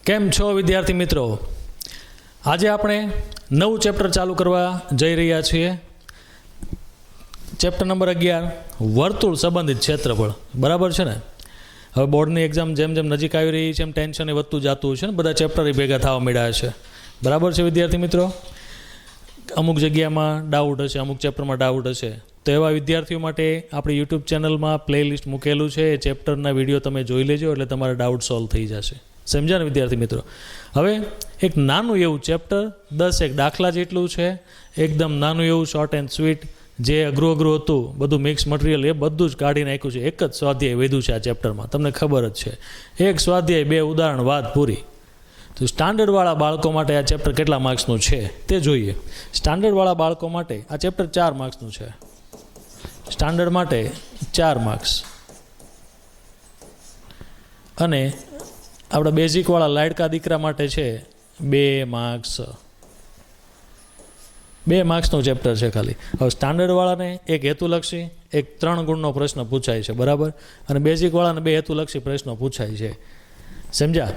કેમ છો વિદ્યાર્થી મિત્રો? આજે આપણે નવું ચેપ્ટર ચાલુ કરવા જઈ રહ્યા છીએ. ચેપ્ટર નંબર 11 વર્તુળ સંબંધિત ક્ષેત્રફળ. બરાબર છે ને? હવે બોર્ડની એક્ઝામ જેમ જેમ નજીક આવી રહી છે એમ ટેન્શન એ વધતું જતું છે ને, બધા ચેપ્ટર ભેગા થવા મળ્યા છે. બરાબર છે વિદ્યાર્થી મિત્રો? અમુક જગ્યામાં ડાઉટ હશે, અમુક ચેપ્ટરમાં ડાઉટ હશે, તો એવા વિદ્યાર્થીઓ માટે આપણી યુટ્યુબ ચેનલમાં પ્લેલિસ્ટ મૂકેલું છે. એ ચેપ્ટરના વિડીયો તમે જોઈ લેજો એટલે તમારા ડાઉટ સોલ્વ થઈ જશે. સમજ્યા ને વિદ્યાર્થી મિત્રો? હવે એક નાનું એવું ચેપ્ટર 10 દાખલા જેટલું છે, એકદમ નાનું એવું શોર્ટ એન્ડ સ્વીટ. જે અઘરું હતું બધું મિક્સ મટીરિયલ એ બધું જ કાઢી નાખ્યું છે. એક જ સ્વાધ્યાય વધ્યું છે આ ચેપ્ટરમાં, તમને ખબર જ છે. એક સ્વાધ્યાય 2 ઉદાહરણ, વાત પૂરી. તો સ્ટાન્ડર્ડવાળા બાળકો માટે આ ચેપ્ટર કેટલા માર્ક્સનું છે તે જોઈએ. સ્ટાન્ડર્ડવાળા બાળકો માટે આ ચેપ્ટર 4 માર્ક્સનું છે. સ્ટાન્ડર્ડ માટે 4 માર્ક્સ, અને આપણા બેઝિકવાળા લાડકા દીકરા માટે છે 2 માર્ક્સ. 2 માર્ક્સનું ચેપ્ટર છે ખાલી. હવે સ્ટાન્ડર્ડવાળાને એક હેતુલક્ષી, એક 3 ગુણનો પ્રશ્ન પૂછાય છે, બરાબર? અને બેઝિકવાળાને 2 હેતુલક્ષી પ્રશ્નો પૂછાય છે. સમજ્યા?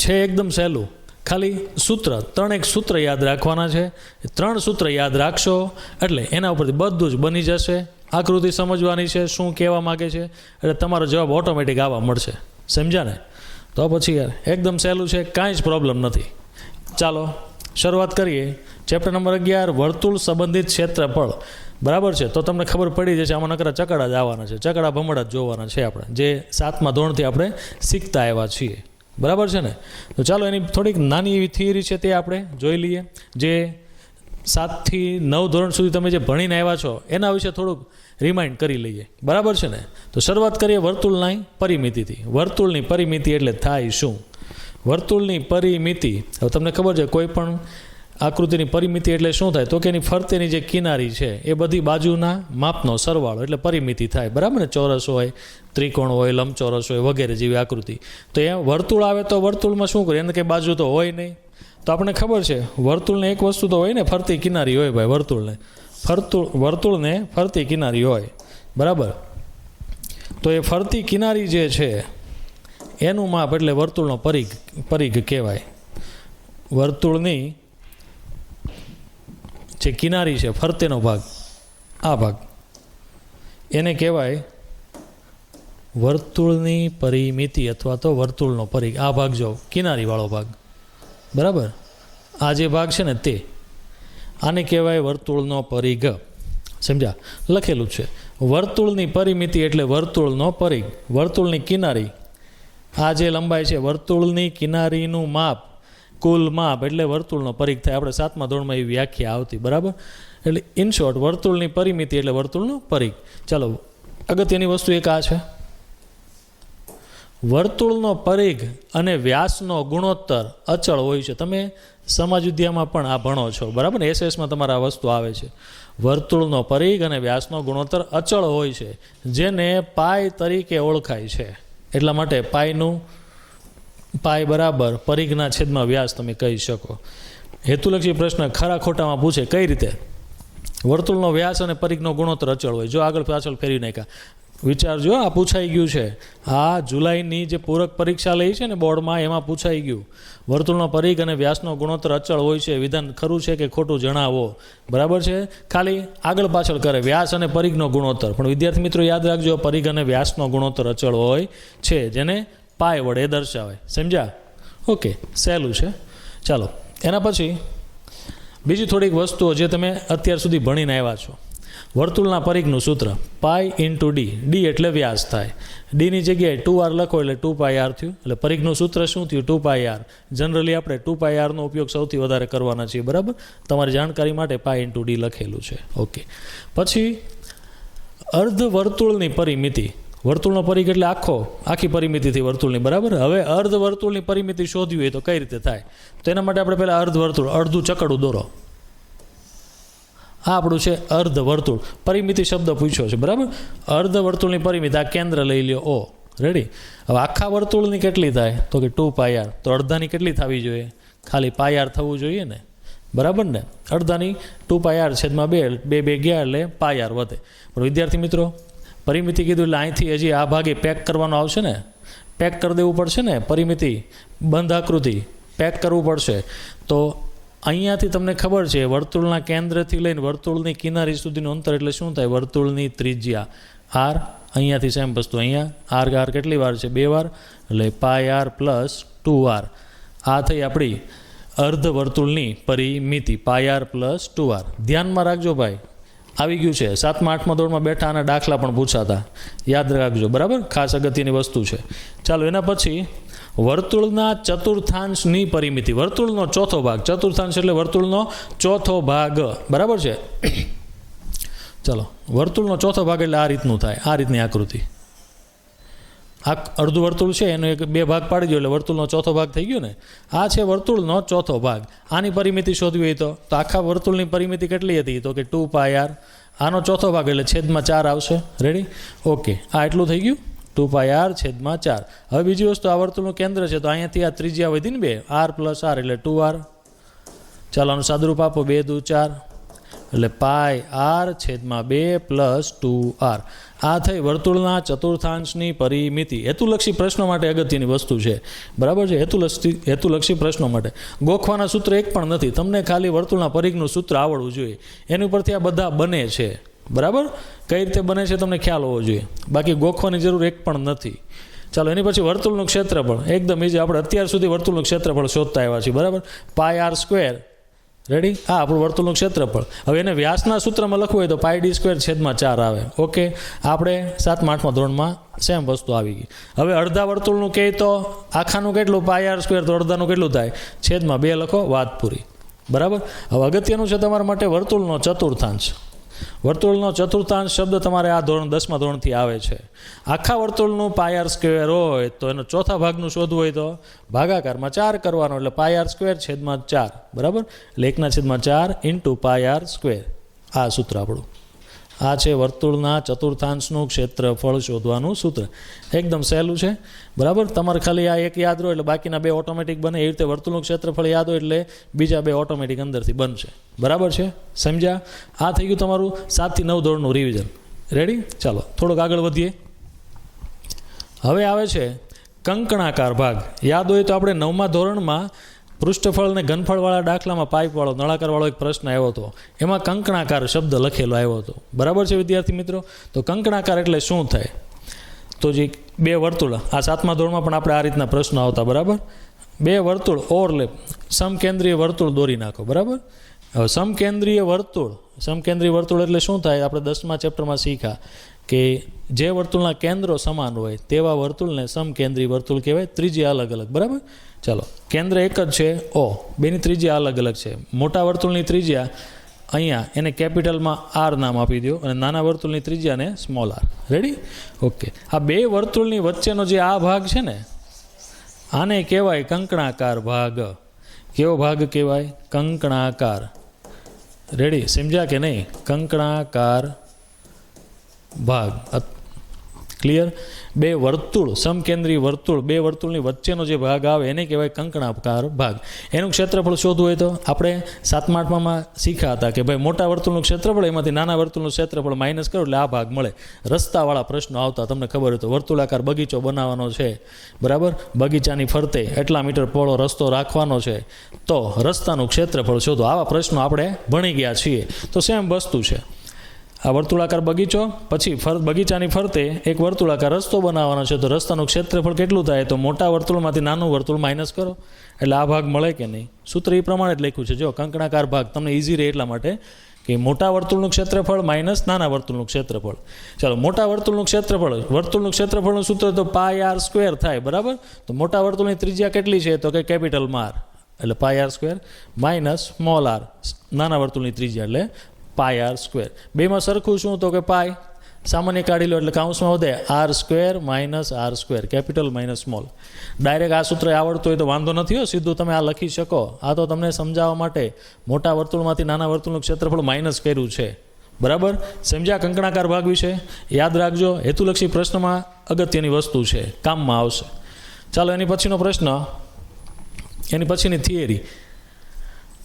છે એકદમ સહેલું. ખાલી સૂત્ર, 3 સૂત્ર યાદ રાખવાના છે. 3 સૂત્ર યાદ રાખશો એટલે એના ઉપરથી બધું જ બની જશે. આકૃતિ સમજવાની છે, શું કહેવા માગે છે, એટલે તમારો જવાબ ઓટોમેટિક આવવા મળશે. સમજ્યા ને? તો પછી યાર એકદમ સહેલું છે, કાંઈ જ પ્રોબ્લેમ નથી. ચાલો શરૂઆત કરીએ. ચેપ્ટર નંબર 11 વર્તુળ સંબંધિત ક્ષેત્રફળ. બરાબર છે? તો તમને ખબર પડી જશે આમાં નકરા ચકડા જ આવવાના છે, ચકડા ભમડા જ જોવાના છે આપણે, જે 7મા ધોરણથી આપણે શીખતા આવ્યા છીએ. બરાબર છે ને? તો ચાલો એની થોડીક નાની એવી થિયરી છે તે આપણે જોઈ લઈએ. જે 7 થી 9 ધોરણ સુધી તમે જે ભણીને આવ્યા છો એના વિશે થોડુંક રિમાઇન્ડ કરી લઈએ. બરાબર છે ને? તો શરૂઆત કરીએ વર્તુળની પરિમિતિથી. વર્તુળની પરિમિતિ એટલે થાય શું? વર્તુળની પરિમિતિ, હવે તમને ખબર છે કોઈ પણ આકૃતિની પરિમિતિ એટલે શું થાય? તો કે એની ફરતેની જે કિનારી છે એ બધી બાજુના માપનો સરવાળો એટલે પરિમિતિ થાય. બરાબર ને? ચોરસ હોય, ત્રિકોણ હોય, લંબચોરસ હોય, વગેરે જેવી આકૃતિ. તો એ વર્તુળ આવે તો વર્તુળમાં શું કરીએ? એને કંઈ બાજુ તો હોય નહીં. તો આપણને ખબર છે વર્તુળને એક વસ્તુ તો હોય ને, ફરતી કિનારી હોય ભાઈ. વર્તુળને ફરતી કિનારી હોય. બરાબર? તો એ ફરતી કિનારી જે છે એનું માપ એટલે વર્તુળનો પરિઘ કહેવાય. વર્તુળની જે કિનારી છે, ફરતેનો ભાગ, આ ભાગ, એને કહેવાય વર્તુળની પરિમિતિ અથવા તો વર્તુળનો પરિઘ. આ ભાગ જો કિનારીવાળો ભાગ, બરાબર? આ જે ભાગ છે ને તે, આને કહેવાય વર્તુળનો પરિઘ. સમજ્યા? લખેલું છે વર્તુળની પરિમિતિ એટલે વર્તુળનો પરિઘ. વર્તુળની કિનારી, આ જે લંબાઈ છે, વર્તુળની કિનારીનું માપ, કુલ માપ એટલે વર્તુળનો પરિઘ થાય. આપણે 7મા ધોરણમાં એવી વ્યાખ્યા આવતી. બરાબર? એટલે ઇન શોર્ટ વર્તુળની પરિમિતિ એટલે વર્તુળનો પરિઘ. ચાલો અગત્યની વસ્તુ એક આ છે, વર્તુળનો પરિઘ અને વ્યાસનો ગુણોત્તર અચળ હોય છે. તમે સમાજ વિદ્યામાં પણ આ ભણો છો. બરાબર ને? એસએસમાં તમારે આ વસ્તુ આવે છે. વર્તુળનો પરિઘ અને વ્યાસનો ગુણોત્તર અચળ હોય છે, જેને પાય તરીકે ઓળખાય છે. એટલા માટે પાય બરાબર પરિઘના છેદમાં વ્યાસ તમે કહી શકો. હેતુલક્ષી પ્રશ્ન ખરા ખોટામાં પૂછે કઈ રીતે? વર્તુળનો વ્યાસ અને પરિઘનો ગુણોત્તર અચળ હોય. જો આગળ પાછળ ફેરવી નાખ્યા. વિચારજો, આ પૂછાઈ ગયું છે. આ જુલાઈની જે પૂરક પરીક્ષા લઈ છે ને બોર્ડમાં, એમાં પૂછાઈ ગયું. વર્તુળનો પરિઘ અને વ્યાસનો ગુણોત્તર અચળ હોય છે. વિધાન ખરું છે કે ખોટું જણાવો. બરાબર છે? ખાલી આગળ પાછળ કરે વ્યાસ અને પરિઘનો ગુણોત્તર. પણ વિદ્યાર્થી મિત્રો યાદ રાખજો, પરિઘ અને વ્યાસનો ગુણોત્તર અચળ હોય છે, જેને પાય વડે દર્શાવે. સમજ્યા? ઓકે, સહેલું છે. ચાલો એના પછી બીજી થોડીક વસ્તુઓ જે તમે અત્યાર સુધી ભણીને આવ્યા છો. વર્તુળના પરિઘનું સૂત્ર પાય ઇન્ટુ ડી. ડી એટલે વ્યાસ થાય. ડીની જગ્યાએ 2r લખો એટલે 2πr થયું. એટલે પરિઘનું સૂત્ર શું થયું? 2πr. જનરલી આપણે 2πrનો ઉપયોગ સૌથી વધારે કરવાના છીએ. બરાબર? તમારી જાણકારી માટે પાય ઇન્ટુ ડી લખેલું છે. ઓકે. પછી અર્ધ વર્તુળની પરિમિતિ. વર્તુળનો પરિઘ એટલે આખી પરિમિતિથી વર્તુળની. બરાબર? હવે અર્ધ વર્તુળની પરિમિતિ શોધવી હોય તો કઈ રીતે થાય? તો એના માટે આપણે પહેલાં અર્ધ વર્તુળ, અડધું ચકડું દોરો. આ આપણું છે અર્ધ વર્તુળ. પરિમિતિ શબ્દ પૂછ્યો છે. બરાબર? અર્ધ વર્તુળની પરિમિતિ, આ કેન્દ્ર લઈ લ્યો O. રેડી? હવે આખા વર્તુળની કેટલી થાય? તો કે 2πr. તો અડધાની કેટલી થવી જોઈએ? ખાલી πr થવું જોઈએ ને. બરાબર ને? અડધાની 2πr છેદમાં 2 ગયા એટલે πr વધે. પણ વિદ્યાર્થી મિત્રો પરિમિતિ કીધું એટલે અહીંથી હજી આ ભાગે પેક કરવાનો આવશે ને. પેક કરી દેવું પડશે ને, પરિમિતિ બંધ આકૃતિ પેક કરવું પડશે. તો અહીંયાથી તમને ખબર છે વર્તુળના કેન્દ્રથી લઈને વર્તુળની કિનારી સુધીનું અંતર એટલે શું થાય? વર્તુળની ત્રિજ્યા આર. અહીંયાથી સેમ વસ્તુ અહીંયા આર કેટલી વાર છે? 2 વાર, એટલે પાય આર પ્લસ 2r. આ થઈ આપણી અર્ધ વર્તુળની પરિમિતિ પાય આર પ્લસ 2r. ધ્યાનમાં રાખજો ભાઈ, આવી ગયું છે 7મા 8મા ધોરણમાં બેઠા અને દાખલા પણ પૂછાતા, યાદ રાખજો બરાબર, ખાસ અગત્યની વસ્તુ છે. ચાલો એના પછી વર્તુળના ચતુર્થાંશની પરિમિતિ, વર્તુળનો ચોથો ભાગ, ચતુર્થાંશ એટલે વર્તુળનો ચોથો ભાગ, બરાબર છે. ચલો વર્તુળનો ચોથો ભાગ એટલે આ રીતનું થાય, આ રીતની આકૃતિ. આ અડધું વર્તુળ છે એનો 2 ભાગ પાડી દો એટલે વર્તુળનો ચોથો ભાગ થઈ ગયો ને. આ છે વર્તુળનો ચોથો ભાગ. આની પરિમિતિ શોધવી હોય તો આખા વર્તુળની પરિમિતિ કેટલી હતી? તો કે 2πr. આનો ચોથો ભાગ એટલે છેદમાં 4 આવશે. રેડી? ઓકે, આ એટલું થઈ ગયું 2πr છેદમાં 4. હવે બીજી વસ્તુ, આ વર્તુળનું કેન્દ્ર છે તો અહીંયાથી આ ત્રિજ્યા વધી ને 2 r પ્લસ r એટલે 2r. ચાલો આનું સાદુરૂપ આપો, 2 દુ 4 એટલે પાય આર છેદમાં 2 પ્લસ 2r. આ થઈ વર્તુળના ચતુર્થાંશની પરિમિતિ. હેતુલક્ષી પ્રશ્નો માટે અગત્યની વસ્તુ છે, બરાબર છે. હેતુલક્ષી પ્રશ્નો માટે ગોખવાના સૂત્ર એક પણ નથી, તમને ખાલી વર્તુળના પરિઘનું સૂત્ર આવડવું જોઈએ. એની ઉપરથી આ બધા બને છે, બરાબર. કઈ રીતે બને છે તમને ખ્યાલ હોવો જોઈએ, બાકી ગોખવાની જરૂર એક પણ નથી. ચાલો એની પછી વર્તુળનું ક્ષેત્રફળ એકદમ ઇઝી. આપણે અત્યાર સુધી વર્તુળનું ક્ષેત્રફળ શોધતા આવ્યા છીએ, બરાબર. પાય આર સ્ક્વેર. રેડી? હા, આપણું વર્તુળનું ક્ષેત્રફળ. હવે એને વ્યાસના સૂત્રમાં લખવું હોય તો પાય ડી સ્ક્વેર છેદમાં 4 આવે. ઓકે, આપણે 7મા 8મા ધોરણમાં સેમ વસ્તુ આવી ગઈ. હવે અડધા વર્તુળનું કહે તો આખાનું કેટલું? પાય આર સ્ક્વેર. તો અડધાનું કેટલું થાય? છેદમાં 2 લખો, વાત પૂરી, બરાબર. હવે અગત્યનું છે તમારા માટે વર્તુળનો ચતુર્થાંશ. વર્તુળનો ચતુર્થાંશ શબ્દ તમારે આ ધોરણ 10મા ધોરણથી આવે છે. આખા વર્તુળનું પાય આર સ્ક્વેર હોય તો એનો ચોથા ભાગનું શોધવું હોય તો ભાગાકારમાં 4 કરવાનો, એટલે પાય આર સ્ક્વેર છેદમાં 4, બરાબર. એટલે 1/4 ઇન્ટુ પાય આર સ્ક્વેર. આ સૂત્ર આપણું આ છે વર્તુળના ચતુર્થાંશનું ક્ષેત્રફળ શોધવાનું સૂત્ર. એકદમ સહેલું છે, બરાબર. તમારે ખાલી આ એક યાદ રહો એટલે બાકીના 2 ઓટોમેટિક બને. એ રીતે વર્તુળનું ક્ષેત્રફળ યાદ હોય એટલે બીજા 2 ઓટોમેટિક અંદરથી બનશે, બરાબર છે. સમજ્યા? આ થઈ ગયું તમારું 7 થી 9 ધોરણનું રિવિઝન. રેડી? ચાલો થોડોક આગળ વધીએ. હવે આવે છે કંકણાકાર ભાગ. યાદ હોય તો આપણે 9મા ધોરણમાં પૃષ્ઠફળ અને ઘનફળવાળા દાખલામાં પાઇપવાળો નળાકારવાળો એક પ્રશ્ન આવ્યો હતો. એમાં કંકણાકાર શબ્દ લખેલો આવ્યો હતો, બરાબર છે વિદ્યાર્થી મિત્રો. તો કંકણાકાર એટલે શું થાય? તો જે 2 વર્તુળ, આ 7મા ધોરણમાં પણ આપણે આ રીતના પ્રશ્નો આવતા, બરાબર. 2 વર્તુળ ઓવરલેપ, સમકેન્દ્રીય વર્તુળ દોરી નાખો, બરાબર. હવે સમકેન્દ્રીય વર્તુળ એટલે શું થાય? આપણે 10મા ચેપ્ટરમાં શીખ્યા કે જે વર્તુળના કેન્દ્રો સમાન હોય તેવા વર્તુળને સમકેન્દ્રીય વર્તુળ કહેવાય. ત્રિજ્યા અલગ અલગ, બરાબર. ચાલો, કેન્દ્ર એક જ છે O, બેની ત્રિજ્યા અલગ અલગ છે. મોટા વર્તુળની ત્રિજ્યા અહીંયા એને કેપિટલમાં R નામ આપી દો અને નાના વર્તુળની ત્રિજ્યાને સ્મોલ r. રેડી? ઓકે, આ 2 વર્તુળની વચ્ચેનો જે આ ભાગ છે ને, આને કહેવાય કંકણાકાર ભાગ. કેવો ભાગ કહેવાય? કંકણાકાર. રેડી? સમજ્યા કે નહીં? કંકણાકાર ભાગ. ક્લિયર? 2 વર્તુળ, સમકેન્દ્રીય વર્તુળ, 2 વર્તુળની વચ્ચેનો જે ભાગ આવે એને કહેવાય કંકણાકાર ભાગ. એનું ક્ષેત્રફળ શોધવું હોય તો આપણે 7મા 8મામાં શીખ્યા હતા કે ભાઈ મોટા વર્તુળનું ક્ષેત્રફળ એમાંથી નાના વર્તુળનું ક્ષેત્રફળ માઇનસ કરો એટલે આ ભાગ મળે. રસ્તાવાળા પ્રશ્નો આવતા, તમને ખબર હોય તો. વર્તુળાકાર બગીચો બનાવવાનો છે, બરાબર. બગીચાની ફરતે એટલા મીટર પહોળો રસ્તો રાખવાનો છે, તો રસ્તાનું ક્ષેત્રફળ શોધો. આવા પ્રશ્નો આપણે ભણી ગયા છીએ. તો સેમ વસ્તુ છે. આ વર્તુળાકાર બગીચો, પછી બગીચાની ફરતે એક વર્તુળાકાર રસ્તો બનાવવાનો છે, તો રસ્તાનું ક્ષેત્રફળ કેટલું થાય? તો મોટા વર્તુળમાંથી નાનું વર્તુળ માઇનસ કરો એટલે આ ભાગ મળે કે નહીં? સૂત્ર એ પ્રમાણે જ લખ્યું છે. જો કંકણાકાર ભાગ તમને ઇઝી રહે એટલા માટે કે મોટા વર્તુળનું ક્ષેત્રફળ માઇનસ નાના વર્તુળનું ક્ષેત્રફળ. ચાલો, મોટા વર્તુળનું ક્ષેત્રફળનું સૂત્ર તો પાય આર સ્ક્વેર થાય, બરાબર. તો મોટા વર્તુળની ત્રિજ્યા કેટલી છે? તો કે કેપિટલમાં R, એટલે pi R square minus small r, નાના વર્તુળની ત્રિજ્યા એટલે પાય આર સ્ક્વેર. બેમાં સરખું શું? તો કે પાય સામાન્ય કાઢી લો એટલે કાઉન્સમાં વધે R square minus R square, capital minus small. Direct આ સૂત્ર આવડતું હોય તો વાંધો નથી, સીધું તમે આ લખી શકો. આ તો તમને સમજાવવા માટે મોટા વર્તુળમાંથી નાના વર્તુળનું ક્ષેત્રફળ માઇનસ કર્યું છે, બરાબર. સમજ્યા કંકણાકાર ભાગ વિશે? યાદ રાખજો, હેતુલક્ષી પ્રશ્નમાં અગત્યની વસ્તુ છે, કામમાં આવશે. ચાલો એની પછીનો પ્રશ્ન, એની પછીની થિયરી.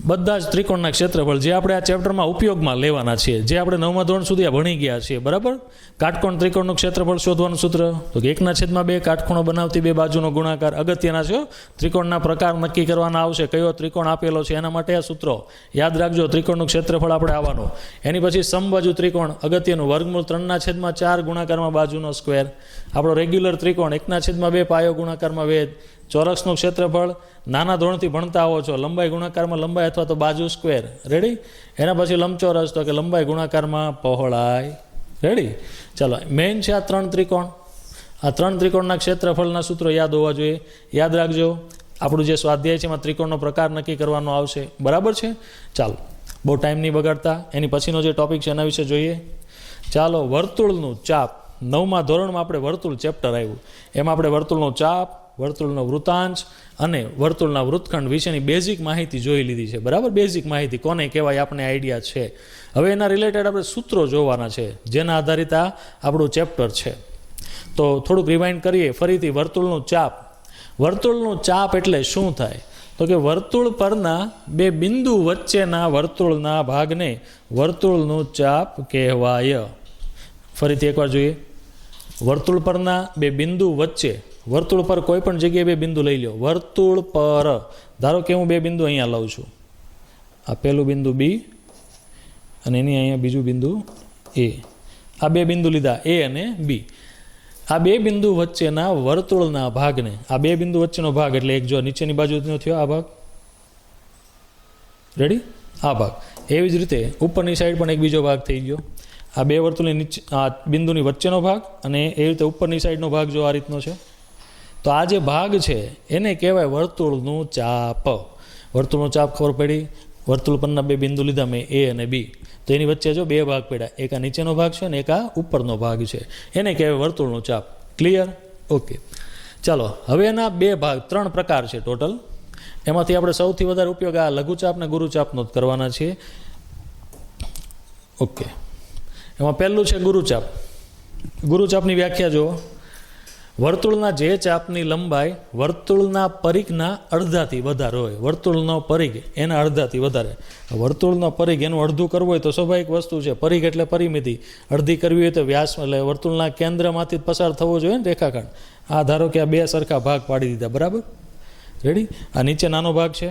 બધા જ ત્રિકોણના ક્ષેત્રફળ જે આપણે આ ચેપ્ટરમાં ઉપયોગમાં લેવાના છીએ, જે આપણે 9મા ધોરણ સુધી આ ભણી ગયા છીએ, બરાબર. કાટકોણ ત્રિકોણનું ક્ષેત્રફળ શોધવાનું સૂત્ર તો કે 1/2 કાટખૂણો બનાવતી બે બાજુનો ગુણાકાર. અગત્યના છે, ત્રિકોણના પ્રકાર નક્કી કરવાના આવશે, કયો ત્રિકોણ આપેલો છે એના માટે આ સૂત્રો યાદ રાખજો. ત્રિકોણનું ક્ષેત્રફળ આપણે આવવાનું. એની પછી સમબાજુ ત્રિકોણ અગત્યનું, વર્ગમૂળ 3/4 ગુણાકારમાં બાજુનો સ્ક્વેર. આપણો રેગ્યુલર ત્રિકોણ 1/2 પાયો ગુણાકારમાં વેધ. ચોરસનું ક્ષેત્રફળ નાના ધોરણથી ભણતા આવો છો, લંબાઈ ગુણાકારમાં લંબાઈ અથવા તો બાજુ સ્ક્વેર. રેડી. એના પછી લંબચોરસ તો કે લંબાઈ ગુણાકારમાં પહોળાઈ. રેડી. ચાલો, મેઇન છે આ 3 ત્રિકોણ. આ 3 ત્રિકોણના ક્ષેત્રફળના સૂત્રો યાદ હોવા જોઈએ. યાદ રાખજો. આપણું જે સ્વાધ્યાય છે એમાં ત્રિકોણનો પ્રકાર નક્કી કરવાનો આવશે, બરાબર છે. ચાલો, બહુ ટાઈમ નહીં બગાડતા, એની પછીનો જે ટોપિક છે એના વિશે જોઈએ. ચાલો, વર્તુળનું ચાપ. 9મા ધોરણમાં આપણે વર્તુળ ચેપ્ટર આવ્યું, એમાં આપણે વર્તુળનું ચાપ, વર્તુળનો વૃતાંશ અને વર્તુળના વૃત્તખંડ વિશેની બેઝિક માહિતી જોઈ લીધી છે, બરાબર. બેઝિક માહિતી કોને કહેવાય આપણે આઈડિયા છે. હવે એના રિલેટેડ આપણે સૂત્રો જોવાના છે, જેના આધારિત આ આપણું ચેપ્ટર છે. તો થોડુંક રિવાઇન્ડ કરીએ ફરીથી. વર્તુળનું ચાપ. વર્તુળનું ચાપ એટલે શું થાય તો કે વર્તુળ પરના બે બિંદુ વચ્ચેના વર્તુળના ભાગને વર્તુળનું ચાપ કહેવાય. ફરીથી એકવાર જોઈએ. વર્તુળ પરના બે બિંદુ વચ્ચે, વર્તુળ પર કોઈ પણ જગ્યાએ બે બિંદુ લઈ લો. વર્તુળ પર ધારો કે હું બે બિંદુ અહીંયા લઉં છું. આ પહેલું બિંદુ બી અને એની અહીંયા બીજું બિંદુ એ. આ બે બિંદુ લીધા, એ અને બી. આ બે બિંદુ વચ્ચેના વર્તુળના ભાગને, આ બે બિંદુ વચ્ચેનો ભાગ એટલે એક જો નીચેની બાજુનો થયો આ ભાગ, રેડી, આ ભાગ. એવી જ રીતે ઉપરની સાઈડ પણ એક બીજો ભાગ થઈ ગયો. આ બે વર્તુળની નીચે, આ બિંદુની વચ્ચેનો ભાગ અને એ રીતે ઉપરની સાઈડનો ભાગ જો આ રીતનો છે. તો આ જે ભાગ છે એને કહેવાય વર્તુળનું ચાપ. વર્તુળનો ચાપ ખબર પડી. વર્તુળ પરના બે બિંદુ લીધા મેં, એ અને બી. તો એની વચ્ચે જો બે ભાગ પડ્યા, એક આ નીચેનો ભાગ છે અને એક આ ઉપરનો ભાગ છે. એને કહેવાય વર્તુળનું ચાપ. ક્લિયર? ઓકે. ચાલો, હવે એના બે ભાગ, 3 પ્રકાર છે ટોટલ. એમાંથી આપણે સૌથી વધારે ઉપયોગ આ લઘુચાપ ને ગુરુચાપનો જ કરવાના છીએ. ઓકે. એમાં પહેલું છે ગુરુચાપ. ગુરુચાપની વ્યાખ્યા જુઓ. વર્તુળના જે ચાપની લંબાઈ વર્તુળના પરિઘના અડધાથી વધારે હોય. વર્તુળનો પરિઘ એના અડધાથી વધારે. વર્તુળનો પરિઘ એનું અડધું કરવું હોય તો સ્વાભાવિક વસ્તુ છે. પરિઘ એટલે પરિમિતિ. અડધી કરવી હોય તો વ્યાસ એટલે વર્તુળના કેન્દ્રમાંથી જ પસાર થવો જોઈએ ને રેખાખંડ. આ ધારો કે આ બે સરખા ભાગ પાડી દીધા, બરાબર. રેડી. આ નીચે નાનો ભાગ છે,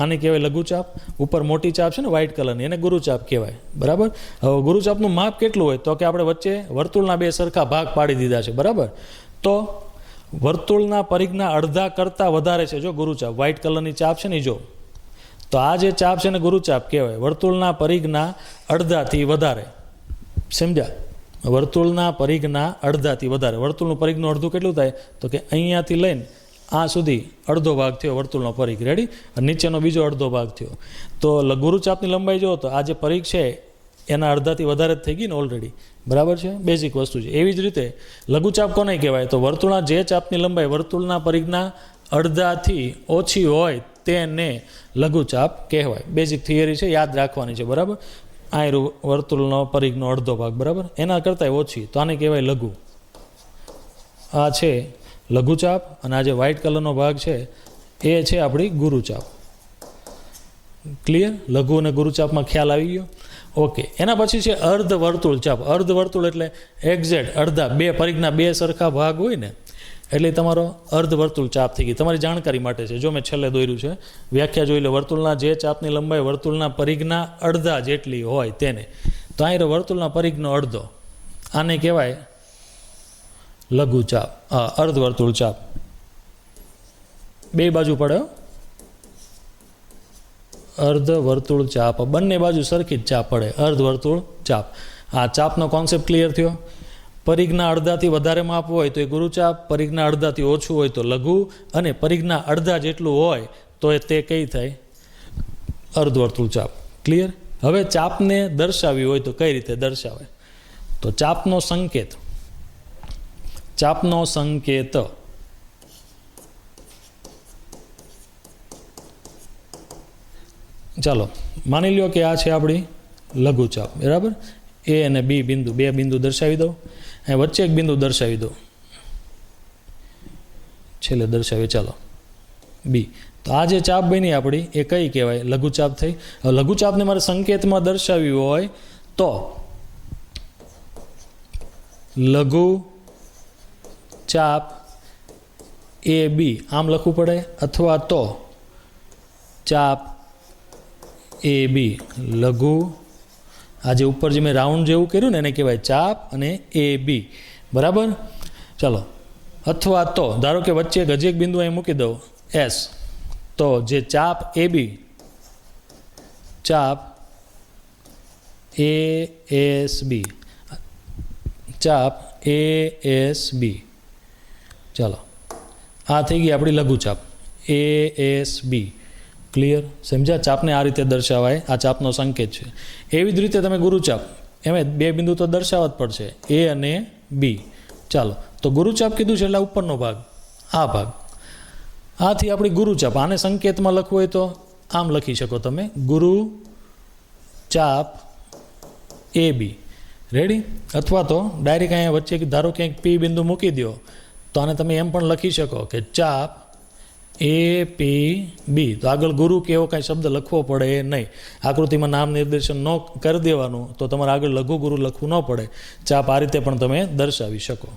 આને કહેવાય લઘુચાપ. ઉપર મોટી ચાપ છે ને વ્હાઇટ કલરની, એને ગુરુચાપ કહેવાય, બરાબર. હવે ગુરુચાપનું માપ કેટલું હોય તો કે આપણે વચ્ચે વર્તુળના બે સરખા ભાગ પાડી દીધા છે, બરાબર. તો વર્તુળના પરિઘના અડધા કરતાં વધારે છે જો ગુરુચાપ. વ્હાઇટ કલરની ચાપ છે ને જો. તો આ જે ચાપ છે ને ગુરુચાપ કહેવાય. વર્તુળના પરિઘના અડધાથી વધારે. સમજ્યા? વર્તુળના પરિઘના અડધાથી વધારે. વર્તુળનું પરિઘનું અડધું કેટલું થાય તો કે અહીંયાથી લઈને આ સુધી અડધો ભાગ થયો વર્તુળનો પરિઘ. રેડી. નીચેનો બીજો અડધો ભાગ થયો. તો ગુરુચાપની લંબાઈ જો તો આ જે પરિઘ છે એના અડધાથી વધારે જ થઈ ગઈ ને ઓલરેડી, બરાબર છે. બેઝિક વસ્તુ છે. એવી જ રીતે લઘુચાપ કોને કહેવાય તો વર્તુળના જે ચાપની લંબાઈ વર્તુળના પરિઘના અડધાથી ઓછી હોય તેને લઘુચાપ કહેવાય. બેઝિક થિયરી છે, યાદ રાખવાની છે, બરાબર. આ વર્તુળનો પરિઘનો અડધો ભાગ, બરાબર, એના કરતાં ઓછી તો આને કહેવાય લઘુ. આ છે લઘુચાપ અને આ જે વ્હાઇટ કલરનો ભાગ છે એ છે આપણી ગુરુચાપ. ક્લિયર? લઘુ અને ગુરુચાપમાં ખ્યાલ આવી ગયો? ઓકે. એના પછી છે અર્ધ વર્તુળ ચાપ. અર્ધ વર્તુળ એટલે એક્ઝેક્ટ અડધા, બે પરિઘના બે સરખા ભાગ હોય ને એટલે તમારો અર્ધ વર્તુળ ચાપ થઈ ગઈ. તમારી જાણકારી માટે છે. જો મેં છેલ્લે દોર્યું છે, વ્યાખ્યા જોઈ લો. વર્તુળના જે ચાપની લંબાઈ વર્તુળના પરિઘના અડધા જેટલી હોય તેને. તો અહીં વર્તુળના પરિઘનો અડધો, આને કહેવાય લઘુ ચાપ, અર્ધ વર્તુળ ચાપ. બે બાજુ પડે અર્ધ વર્તુળ ચાપ. બંને બાજુ સરખી જ ચાપ પડે, અર્ધ વર્તુળ ચાપ. આ ચાપનો કોન્સેપ્ટ ક્લિયર થયો. પરિઘના અડધાથી વધારે માપ હોય તો એ ગુરુચાપ, પરિઘના અડધાથી ઓછું હોય તો લઘુ, અને પરિઘના અડધા જેટલું હોય તો તે કઈ થાય? અર્ધ વર્તુળ ચાપ. ક્લિયર? હવે ચાપને દર્શાવી હોય તો કઈ રીતે દર્શાવે? તો ચાપનો સંકેત, ચાપનો સંકેત ચાલો માની લ્યો કે આ છે આપણી લઘુચાપ, બરાબર. એ અને બી બિંદુ, બે બિંદુ દર્શાવી દો. અહીં વચ્ચે એક બિંદુ દર્શાવી દો, છેલ્લે દર્શાવી. ચાલો બી. તો આ જે ચાપ બની આપણી એ કઈ કહેવાય? લઘુચાપ થઈ. હવે લઘુચાપને મારે સંકેતમાં દર્શાવ્યું હોય તો લઘુ ચાપ એ બી આમ લખવું પડે, અથવા તો ચાપ એ બી લઘુ, આ જે ઉપર જે મેં રાઉન્ડ જેવું કર્યું ને એને કહેવાય ચાપ અને એ બી. બરાબર. ચાલો, અથવા તો ધારો કે વચ્ચે એક હજી એક બિંદુ અહીં મૂકી દઉં એસ, તો જે ચાપ એ બી, ચાપ એ એસ બી, ચાપ એ એસ બી. ચાલો, આ થઈ ગઈ આપણી લઘુચાપ એ એસ બી. ક્લિયર? સમજ્યા? ચાપને આ રીતે દર્શાવાય, આ ચાપનો સંકેત છે. એવી જ રીતે તમે ગુરુચાપ, એમાં બે બિંદુ તો દર્શાવવા જ પડશે, એ અને બી. ચાલો, તો ગુરુચાપ કીધું છે એટલે ઉપરનો ભાગ, આ ભાગ, આથી આપણી ગુરુચાપ. આને સંકેતમાં લખવું હોય તો આમ લખી શકો તમે, ગુરુ ચાપ એ બી. રેડી? અથવા તો ડાયરેક્ટ અહીંયા વચ્ચે ધારો ક્યાંક પી બિંદુ મૂકી દો તો આને તમે એમ પણ લખી શકો કે ચાપ એ પી બી. તો આગળ ગુરુ કે એવો કાંઈ શબ્દ લખવો પડે નહીં. આકૃતિમાં નામ નિર્દેશન ન કરી દેવાનું, તો તમારે આગળ લઘુ ગુરુ લખવું ન પડે. ચાપ આ રીતે પણ તમે દર્શાવી શકો.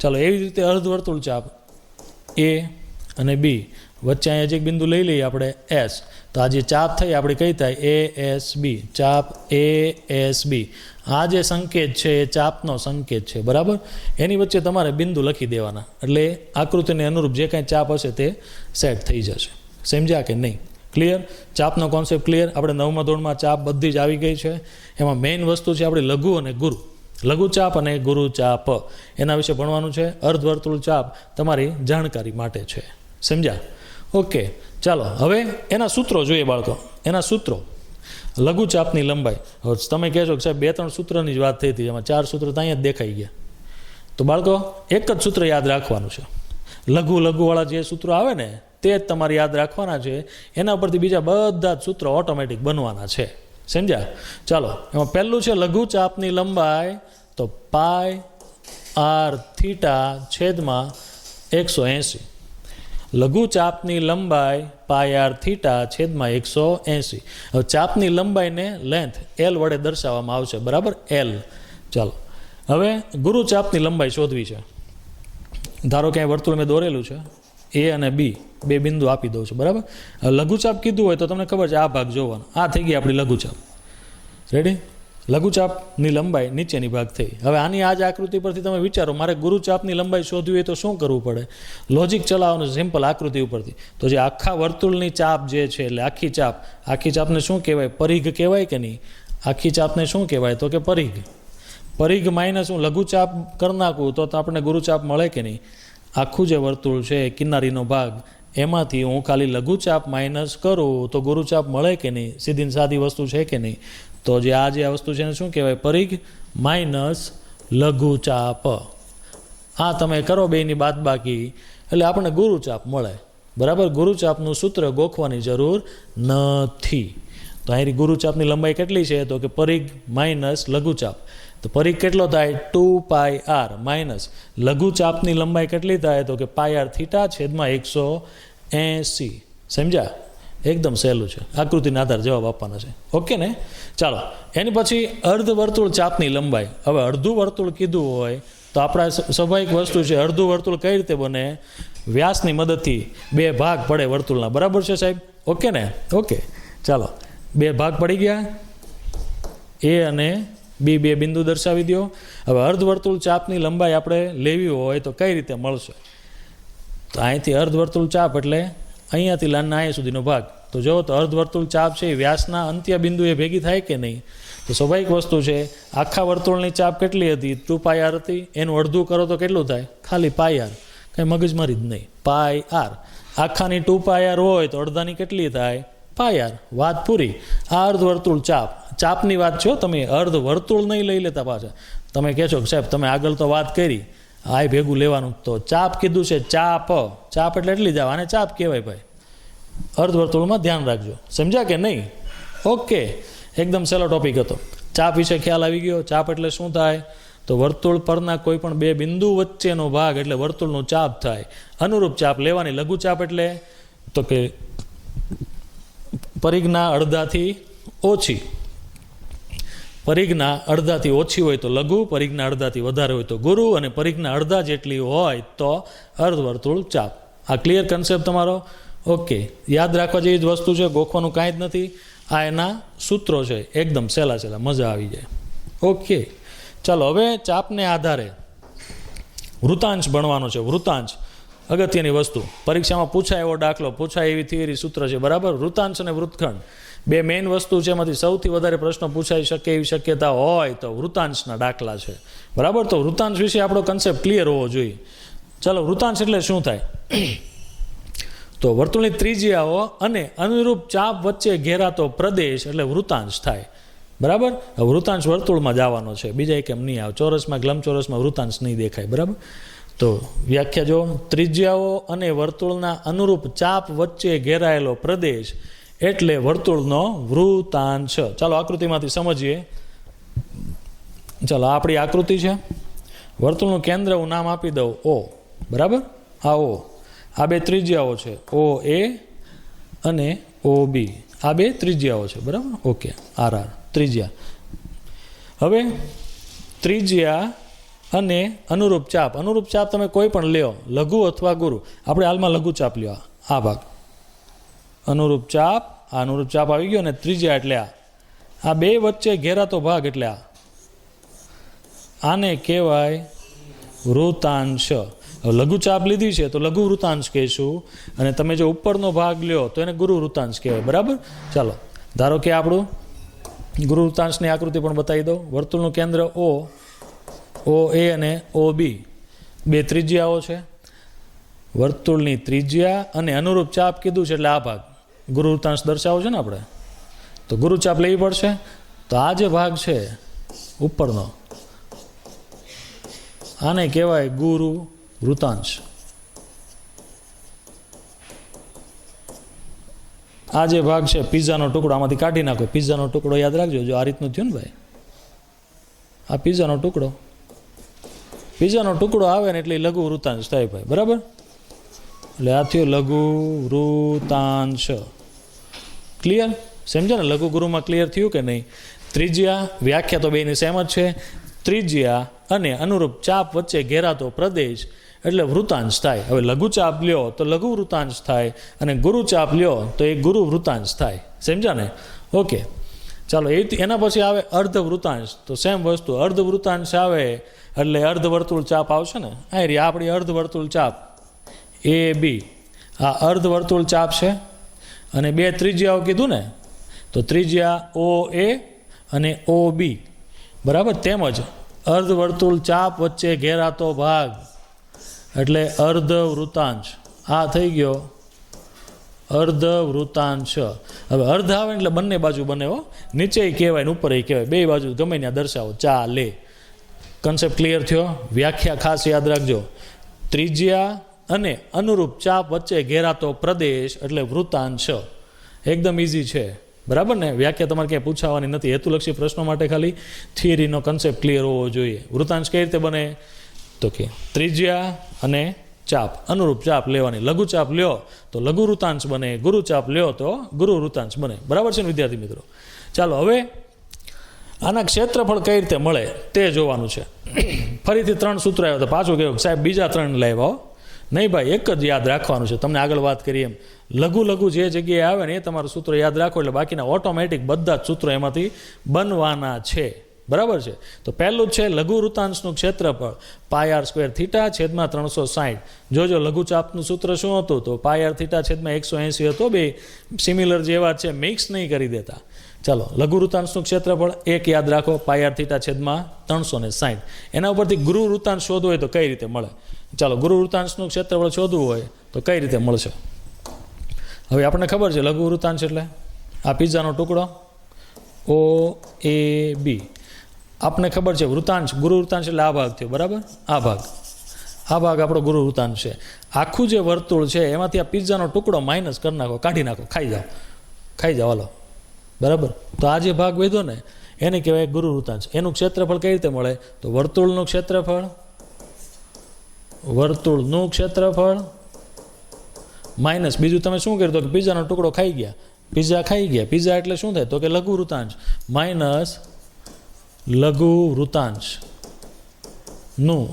ચાલો, એવી જ રીતે અર્ધવર્તુળ ચાપ એ અને બી, વચ્ચે અહીંયા જે એક બિંદુ લઈ લઈએ આપણે એસ, તો આ જે ચાપ થઈ આપણે કઈ થાય? એ એસ બી. ચાપ એ એસ બી. આ જે સંકેત છે એ ચાપનો સંકેત છે. બરાબર. એની વચ્ચે તમારે બિંદુ લખી દેવાના, એટલે આકૃતિને અનુરૂપ જે કાંઈ ચાપ હશે તે સેટ થઈ જશે. સમજ્યા કે નહીં? ક્લિયર? ચાપનો કોન્સેપ્ટ ક્લિયર? આપણે 9મા ધોરણમાં ચાપ બધી જ આવી ગઈ છે. એમાં મેઇન વસ્તુ છે આપણી લઘુ અને ગુરુ, લઘુ ચાપ અને ગુરુ ચાપ, એના વિશે ભણવાનું છે. અર્ધવર્તુળ ચાપ તમારી જાણકારી માટે છે. સમજ્યા? ઓકે. ચાલો, હવે એના સૂત્રો જોઈએ બાળકો. એના સૂત્રો, લઘુચાપની લંબાઈ. હવે તમે કહેશો કે સાહેબ 2-3 સૂત્રની જ વાત થઈ હતી, એમાં 4 સૂત્ર તો અહીંયા જ દેખાઈ ગયા. તો બાળકો એક જ સૂત્ર યાદ રાખવાનું છે. લઘુવાળા જે સૂત્રો આવે ને તે જ તમારે યાદ રાખવાના છે. એના પરથી બીજા બધા જ સૂત્રો ઓટોમેટિક બનવાના છે. સમજ્યા? ચાલો, એમાં પહેલું છે લઘુચાપની લંબાઈ, તો પાય આર થીટા છેદમાં 180. લઘુચાપની લંબાઈ પાય આર થીટા છેદમાં 180. હવે ચાપની લંબાઈને લેન્થ એલ વડે દર્શાવવામાં આવશે. બરાબર? એલ. ચાલો, હવે ગુરુચાપની લંબાઈ શોધવી છે. ધારો કે વર્તુળ મેં દોરેલું છે, એ અને બી બે બિંદુ આપી દઉં છું. બરાબર? લઘુચાપ કીધું હોય તો તમને ખબર છે આ ભાગ જોવાનો. આ થઈ ગઈ આપણી લઘુચાપ. રેડી? લઘુચાપની લંબાઈ નીચેની ભાગ થઈ. હવે આની આ જ આકૃતિ પરથી તમે વિચારો, મારે ગુરુચાપની લંબાઈ શોધવી હોય તો શું કરવું પડે? લોજિક ચલાવવાનું. સિમ્પલ આકૃતિ ઉપરથી તો જે આખા વર્તુળની ચાપ જે છે, એટલે આખી ચાપને શું કહેવાય? પરિઘ કહેવાય કે નહીં? આખી ચાપને શું કહેવાય? તો કે પરિઘ. પરિઘ માઇનસ હું લઘુચાપ કરી નાખું તો આપણને ગુરુચાપ મળે કે નહીં? આખું જે વર્તુળ છે કિનારીનો ભાગ, એમાંથી હું ખાલી લઘુચાપ માઇનસ કરું તો ગુરુચાપ મળે કે નહીં? સીધી સાદી વસ્તુ છે કે નહીં? તો જે આ વસ્તુ છે એને શું કહેવાય? પરિઘ માઇનસ લઘુચાપ. આ તમે કરો બેની બાદબાકી એટલે આપણને ગુરુચાપ મળે. બરાબર? ગુરુચાપનું સૂત્ર ગોખવાની જરૂર નથી. તો અહીં ગુરુચાપની લંબાઈ કેટલી છે? તો કે પરિઘ માઇનસ લઘુચાપ. તો પરિઘ કેટલો થાય? 2πr માઇનસ લઘુચાપની લંબાઈ કેટલી થાય? તો કે પાય આર થીટા છેદમાં 180. સમજ્યા? એકદમ સહેલું છે. આકૃતિના આધારે જવાબ આપવાના છે. ઓકે ને? ચાલો, એની પછી અર્ધવર્તુળ ચાપની લંબાઈ. હવે અડધું વર્તુળ કીધું હોય તો આપણા સ્વાભાવિક વસ્તુ છે, અડધું વર્તુળ કઈ રીતે બને? વ્યાસની મદદથી 2 ભાગ પડે વર્તુળના. બરાબર છે સાહેબ? ઓકે ને? ઓકે. ચાલો, 2 ભાગ પડી ગયા. એ અને બી બે બિંદુ દર્શાવી દો. હવે અર્ધવર્તુળ ચાપની લંબાઈ આપણે લેવી હોય તો કઈ રીતે મળશે? તો અહીંથી અર્ધવર્તુળ ચાપ એટલે અહીંયાથી લાઈનના અહીંયા સુધીનો ભાગ. તો જો તો અર્ધવર્તુળ ચાપ છે એ વ્યાસના અંત્ય બિંદુએ ભેગી થાય કે નહીં? તો સ્વાભાવિક વસ્તુ છે. આખા વર્તુળની ચાપ કેટલી હતી? 2πr હતી. એનું અડધું કરો તો કેટલું થાય? ખાલી πr. કંઈ મગજમારી જ નહીં. πr. આખાની 2πr હોય તો અડધાની કેટલી થાય? πr. વાત પૂરી. આ અર્ધવર્તુળ ચાપની વાત છો. તમે અર્ધવર્તુળ નહીં લઈ લેતા પાછા. તમે કહેશો કે સાહેબ તમે આગળ તો વાત કરી, આ ભેગું લેવાનું. તો ચાપ કીધું છે, ચાપ એટલે એટલી જાવ. આને ચાપ કહેવાય ભાઈ. અર્ધવર્તુળમાં ધ્યાન રાખજો. સમજ્યા કે નહીં? ઓકે. એકદમ સહેલો ટોપિક હતો. ચાપ વિશે ખ્યાલ આવી ગયો. ચાપ એટલે શું થાય? તો વર્તુળ પરના કોઈ પણ 2 બિંદુ વચ્ચેનો ભાગ એટલે વર્તુળનો ચાપ થાય. અનુરૂપ ચાપ લેવાની. લઘુચાપ એટલે તો કે પરિઘના અડધાથી ઓછી. પરિઘના અડધાથી ઓછી હોય તો લઘુ, પરિઘના અડધાથી વધારે હોય તો ગુરુ, અને પરિઘના અડધા જેટલી હોય તો અર્ધવર્તુળ ચાપ. આ ક્લિયર કન્સેપ્ટ તમારો? ઓકે, યાદ રાખવા જેવી જ વસ્તુ છે, ગોખવાનું કાંઈ જ નથી. આ એના સૂત્રો છે, એકદમ સહેલા મજા આવી જાય. ઓકે, ચાલો હવે ચાપને આધારે વૃતાંશ ભણવાનો છે. વૃતાંશ અગત્યની વસ્તુ, પરીક્ષામાં પૂછાય એવો દાખલો, પૂછાય એવી થિયરી સૂત્ર છે, બરાબર. વૃતાંશ અને વૃત્તખંડ બે મેઇન વસ્તુ છે, એમાંથી સૌથી વધારે પ્રશ્નો પૂછાઈ શકે એવી શક્યતા હોય તો વૃતાંશના દાખલા છે, બરાબર. તો વૃતાંશ વિશે આપણો કન્સેપ્ટ ક્લિયર હોવો જોઈએ. ચાલો, વૃતાંશ એટલે શું થાય? તો વર્તુળની ત્રિજ્યાઓ અને અનુરૂપ ચાપ વચ્ચે ઘેરાતો પ્રદેશ એટલે વૃતાંશ થાય, બરાબર. વૃતાંશ વર્તુળમાં જવાનો છે, બીજા એક એમ નહીં આવે. ચોરસમાં લંબચોરસમાં વૃતાંશ નહીં દેખાય, બરાબર. તો વ્યાખ્યા જો, ત્રિજ્યાઓ અને વર્તુળના અનુરૂપ ચાપ વચ્ચે ઘેરાયેલો પ્રદેશ એટલે વર્તુળનો વૃતાંશ. ચાલો આકૃતિમાંથી સમજીએ. ચાલો આપણી આકૃતિ છે. વર્તુળનું કેન્દ્ર હું નામ આપી દઉં O, બરાબર. આ O, આ બે ત્રિજ્યાઓ છે, OA અને OB. આ બે ત્રિજ્યાઓ છે, બરાબર. ઓકે, RR ત્રિજ્યા. હવે ત્રિજ્યા અને અનુરૂપ ચાપ. અનુરૂપ ચાપ તમે કોઈ પણ લ્યો, લઘુ અથવા ગુરુ. આપણે હાલમાં લઘુ ચાપ લ્યો, આ ભાગ અનુરૂપ ચાપ. આ અનુરૂપ ચાપ આવી ગયો, અને ત્રિજ્યા એટલે આ બે વચ્ચે ઘેરાતો ભાગ એટલે આને કહેવાય વૃતાંશ. લઘુ ચાપ લીધી છે તો લઘુ વૃતાંશ કહીશું, અને તમે જો ઉપરનો ભાગ લ્યો તો એને ગુરુ વૃતાંશ કહેવાય, બરાબર. ચાલો, ધારો કે આપણું ગુરુ વૃતાંશની આકૃતિ પણ બતાવી દઉં. વર્તુળનું કેન્દ્ર OA અને OB બે ત્રિજ્યાઓ છે. વર્તુળની ત્રિજ્યા અને અનુરૂપ ચાપ કીધું છે એટલે આ ભાગ ગુરુ વૃતાંશ દર્શાવો છે ને આપણે, તો ગુરુ ચાપ લેવી પડશે. તો આ જે ભાગ છે ઉપરનો, આને કહેવાય ગુરુ વૃતાંશ. આ જે ભાગ છે પિઝાનો ટુકડો, આમાંથી કાઢી નાખો. પિઝાનો ટુકડો યાદ રાખજો, જો આ રીતનું થયું ને ભાઈ, આ પિઝાનો ટુકડો. પિઝાનો ટુકડો આવે ને એટલે લઘુ વૃતાંશ થાય ભાઈ, બરાબર. એટલે આ થયો લઘુ વૃતાંશ. ક્લિયર? સમજ્યા ને? લઘુ ગુરુમાં ક્લિયર થયું કે નહીં? ત્રિજ્યા, વ્યાખ્યા તો બેની સેમ જ છે. ત્રિજ્યા અને અનુરૂપ ચાપ વચ્ચે ઘેરાતો પ્રદેશ એટલે વૃતાંશ થાય. હવે લઘુ ચાપ લ્યો તો લઘુ વૃતાંશ થાય, અને ગુરુ ચાપ લ્યો તો એ ગુરુ વૃતાંશ થાય. સમજ્યા ને? ઓકે, ચાલો. એના પછી આવે અર્ધ વૃતાંશ. તો સેમ વસ્તુ, અર્ધ વૃતાંશ આવે એટલે અર્ધ વર્તુળ ચાપ આવશે ને. આ રહી આપણી અર્ધ વર્તુળ ચાપ AB. આ અર્ધ વર્તુળ ચાપ છે, અને બે ત્રિજ્યાઓ કીધું ને, તો ત્રિજ્યા OA અને OB, બરાબર. તેમજ અર્ધ વર્તુળ ચાપ વચ્ચે ઘેરાતો ભાગ એટલે અર્ધ વૃતાંશ. આ થઈ ગયો અર્ધ વૃતાંશ. હવે અર્ધ આવે એટલે બંને બાજુ બને હો, નીચે કહેવાય ને ઉપર કહેવાય, બે બાજુ ગમે ત્યાં દર્શાવો, ચાલે. કન્સેપ્ટ ક્લિયર થયો? વ્યાખ્યા ખાસ યાદ રાખજો. ત્રિજ્યા અને અનુરૂપ ચાપ વચ્ચે ઘેરાતો પ્રદેશ એટલે વૃતાંશ. એકદમ ઇઝી છે, બરાબર ને? વ્યાખ્યા તમારે ક્યાંય પૂછાવાની નથી. હેતુલક્ષી પ્રશ્નો માટે ખાલી થિયરીનો કન્સેપ્ટ ક્લિયર હોવો જોઈએ. વૃતાંશ કઈ રીતે બને? તો કે ત્રિજ્યા અને ચાપ, અનુરૂપ ચાપ લેવાની. લઘુ ચાપ લ્યો તો લઘુ વૃતાંશ બને, ગુરુ ચાપ લ્યો તો ગુરુ વૃતાંશ બને, બરાબર છે ને વિદ્યાર્થી મિત્રો? ચાલો, હવે આના ક્ષેત્રફળ કઈ રીતે મળે તે જોવાનું છે. ફરીથી 3 સૂત્ર આવ્યા તો પાછું કહ્યું સાહેબ બીજા 3 લાવ્યા. નહીં ભાઈ, એક જ યાદ રાખવાનું છે. તમને આગળ વાત કરી એમ લઘુ જે જગ્યાએ આવે ને એ તમારું સૂત્ર યાદ રાખો, એટલે બાકીના ઓટોમેટિક બધા જ સૂત્રો એમાંથી બનવાના છે, બરાબર છે? તો પહેલું જ છે લઘુ વૃતાંશનું ક્ષેત્રફળ πr² છેદમાં 360. જોજો લઘુ ચાપનું સૂત્ર શું હતું? તો πr છેદમાં 180 હતો. બે સિમિલર જેવા છે, મિક્સ નહીં કરી દેતા. ચાલો, લઘુ વૃતાંશનું ક્ષેત્રફળ એક યાદ રાખો, πr છેદમાં 360. એના ઉપરથી ગુરુ વૃતાંશ શોધવું હોય તો કઈ રીતે મળે? ચાલો, ગુરુ વૃતાંશનું ક્ષેત્રફળ શોધવું હોય તો કઈ રીતે મળશે? હવે આપણને ખબર છે લઘુ વૃતાંશ એટલે આ પિઝાનો ટુકડો OAB. આપને ખબર છે વૃતાંશ, ગુરુ વૃતાંશ એટલે આ ભાગ થયો, બરાબર. આ ભાગ આપણો ગુરુ વૃતાંશ છે. આખું જે વર્તુળ છે એમાંથી આ પિઝાનો ટુકડો માઇનસ કરી નાખો, કાઢી નાખો, ખાઈ જાઓ હાલો, બરાબર. તો આ જે ભાગ વધ્યો ને એને કહેવાય ગુરુ વૃતાંશ. એનું ક્ષેત્રફળ કઈ રીતે મળે? તો વર્તુળનું ક્ષેત્રફળ માઇનસ બીજું તમે શું કર્યું તો કે પિઝાનો ટુકડો ખાઈ ગયા, પિઝા એટલે શું થાય તો કે લઘુ વૃત્તાંશ માઇનસ લઘુ વૃત્તાંશનું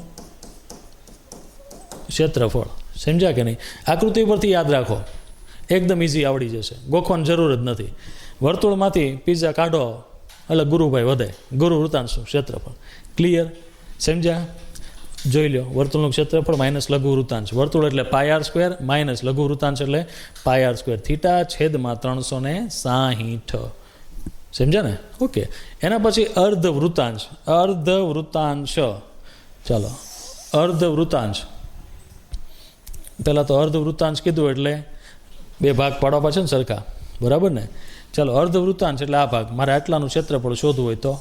ક્ષેત્રફળ. સમજ્યા કે નહીં? આકૃતિ પરથી યાદ રાખો, એકદમ ઇઝી આવડી જશે, ગોખવાની જરૂર જ નથી. વર્તુળમાંથી પિઝા કાઢો એટલે ગુરુભાઈ વધે, ગુરુ વૃત્તાંશનું ક્ષેત્રફળ. ક્લિયર? સમજ્યા? જોઈ લો, વર્તુળનું ક્ષેત્રફળ માઇનસ લઘુ વૃત્તાંશ. વર્તુળ એટલે πr² માઇનસ લઘુ વૃત્તાંશ એટલે πr². થીટા છેદમાં 360. સમજ્યા ને? ઓકે. એના પછી અર્ધ વૃત્તાંશ. ચાલો, અર્ધ વૃત્તાંશ. પહેલાં તો અર્ધ વૃત્તાંશ કીધું એટલે બે ભાગ પાડવા પાછળ ને સરખા, બરાબર ને? ચાલો, અર્ધ વૃત્તાંશ એટલે આ ભાગ. મારે આટલાનું ક્ષેત્રફળ શોધવું હોય તો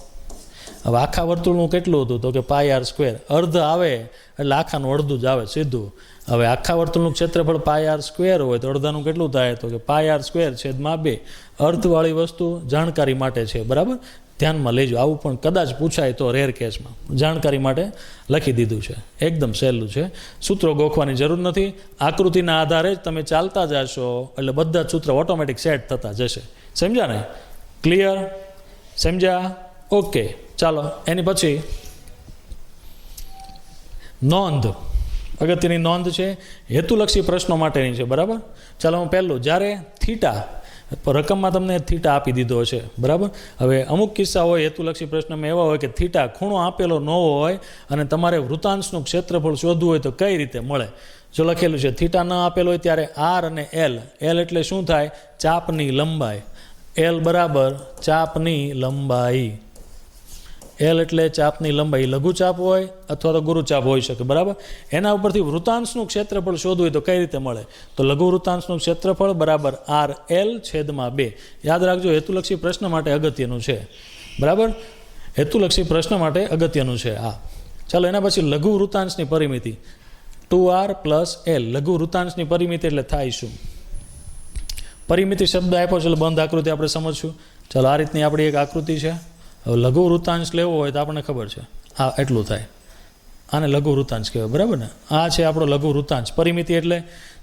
હવે આખા વર્તુળનું કેટલું હતું તો કે πr². અર્ધ આવે એટલે આખાનું અડધું જ આવે સીધું. હવે આખા વર્તુળનું ક્ષેત્રફળ πr² હોય તો અડધાનું કેટલું થાય તો કે πr²/2. અર્ધવાળી વસ્તુ જાણકારી માટે છે, બરાબર? ધ્યાનમાં લેજો. આવું પણ કદાચ પૂછાય તો રેર કેસમાં જાણકારી માટે લખી દીધું છે. એકદમ સહેલું છે, સૂત્રો ગોખવાની જરૂર નથી. આકૃતિના આધારે જ તમે ચાલતા જશો એટલે બધા જ સૂત્ર ઓટોમેટિક સેટ થતા જશે. સમજ્યા ને? ક્લિયર? સમજ્યા? ઓકે. ચાલો, એની પછી નોંધ. અગત્યની નોંધ છે, હેતુલક્ષી પ્રશ્નો માટેની છે, બરાબર? ચાલો, હું પહેલું, જ્યારે થીટા રકમમાં તમને થીટા આપી દીધો છે, બરાબર? હવે અમુક કિસ્સા હોય હેતુલક્ષી પ્રશ્નમાં એવા હોય કે થીટા ખૂણો આપેલો ન હોય અને તમારે વૃત્તાંશનું ક્ષેત્રફળ શોધવું હોય તો કઈ રીતે મળે? જો લખેલું છે થીટા ન આપેલો હોય ત્યારે આર અને એલ. એલ એટલે શું થાય? ચાપની લંબાઈ. એલ બરાબર ચાપની લંબાઈ. એલ એટલે ચાપની લંબાઈ. લઘુચાપ હોય અથવા તો ગુરુચાપ હોઈ શકે, બરાબર? એના ઉપરથી વૃત્તાંશનું ક્ષેત્રફળ શોધવું હોય તો કઈ રીતે મળે? તો લઘુ વૃત્તાંશનું ક્ષેત્રફળ બરાબર RL/2. યાદ રાખજો, હેતુલક્ષી પ્રશ્ન માટે અગત્યનું છે, બરાબર? હેતુલક્ષી પ્રશ્ન માટે અગત્યનું છે. હા, ચાલો, એના પછી લઘુ વૃત્તાંશની પરિમિતિ 2R + L. લઘુ વૃત્તાંશની પરિમિતિ એટલે થાય શું? પરિમિતિ શબ્દ આપ્યો છે એટલે બંધ આકૃતિ આપણે સમજશું. ચાલો, આ રીતની આપણી એક આકૃતિ છે. હવે લઘુ વૃત્તાંશ લેવો હોય તો આપણને ખબર છે આ એટલું થાય, આને લઘુ વૃત્તાંશ કહેવાય, બરાબર ને? આ છે આપણો લઘુ વૃત્તાંશ. પરિમિતિ એટલે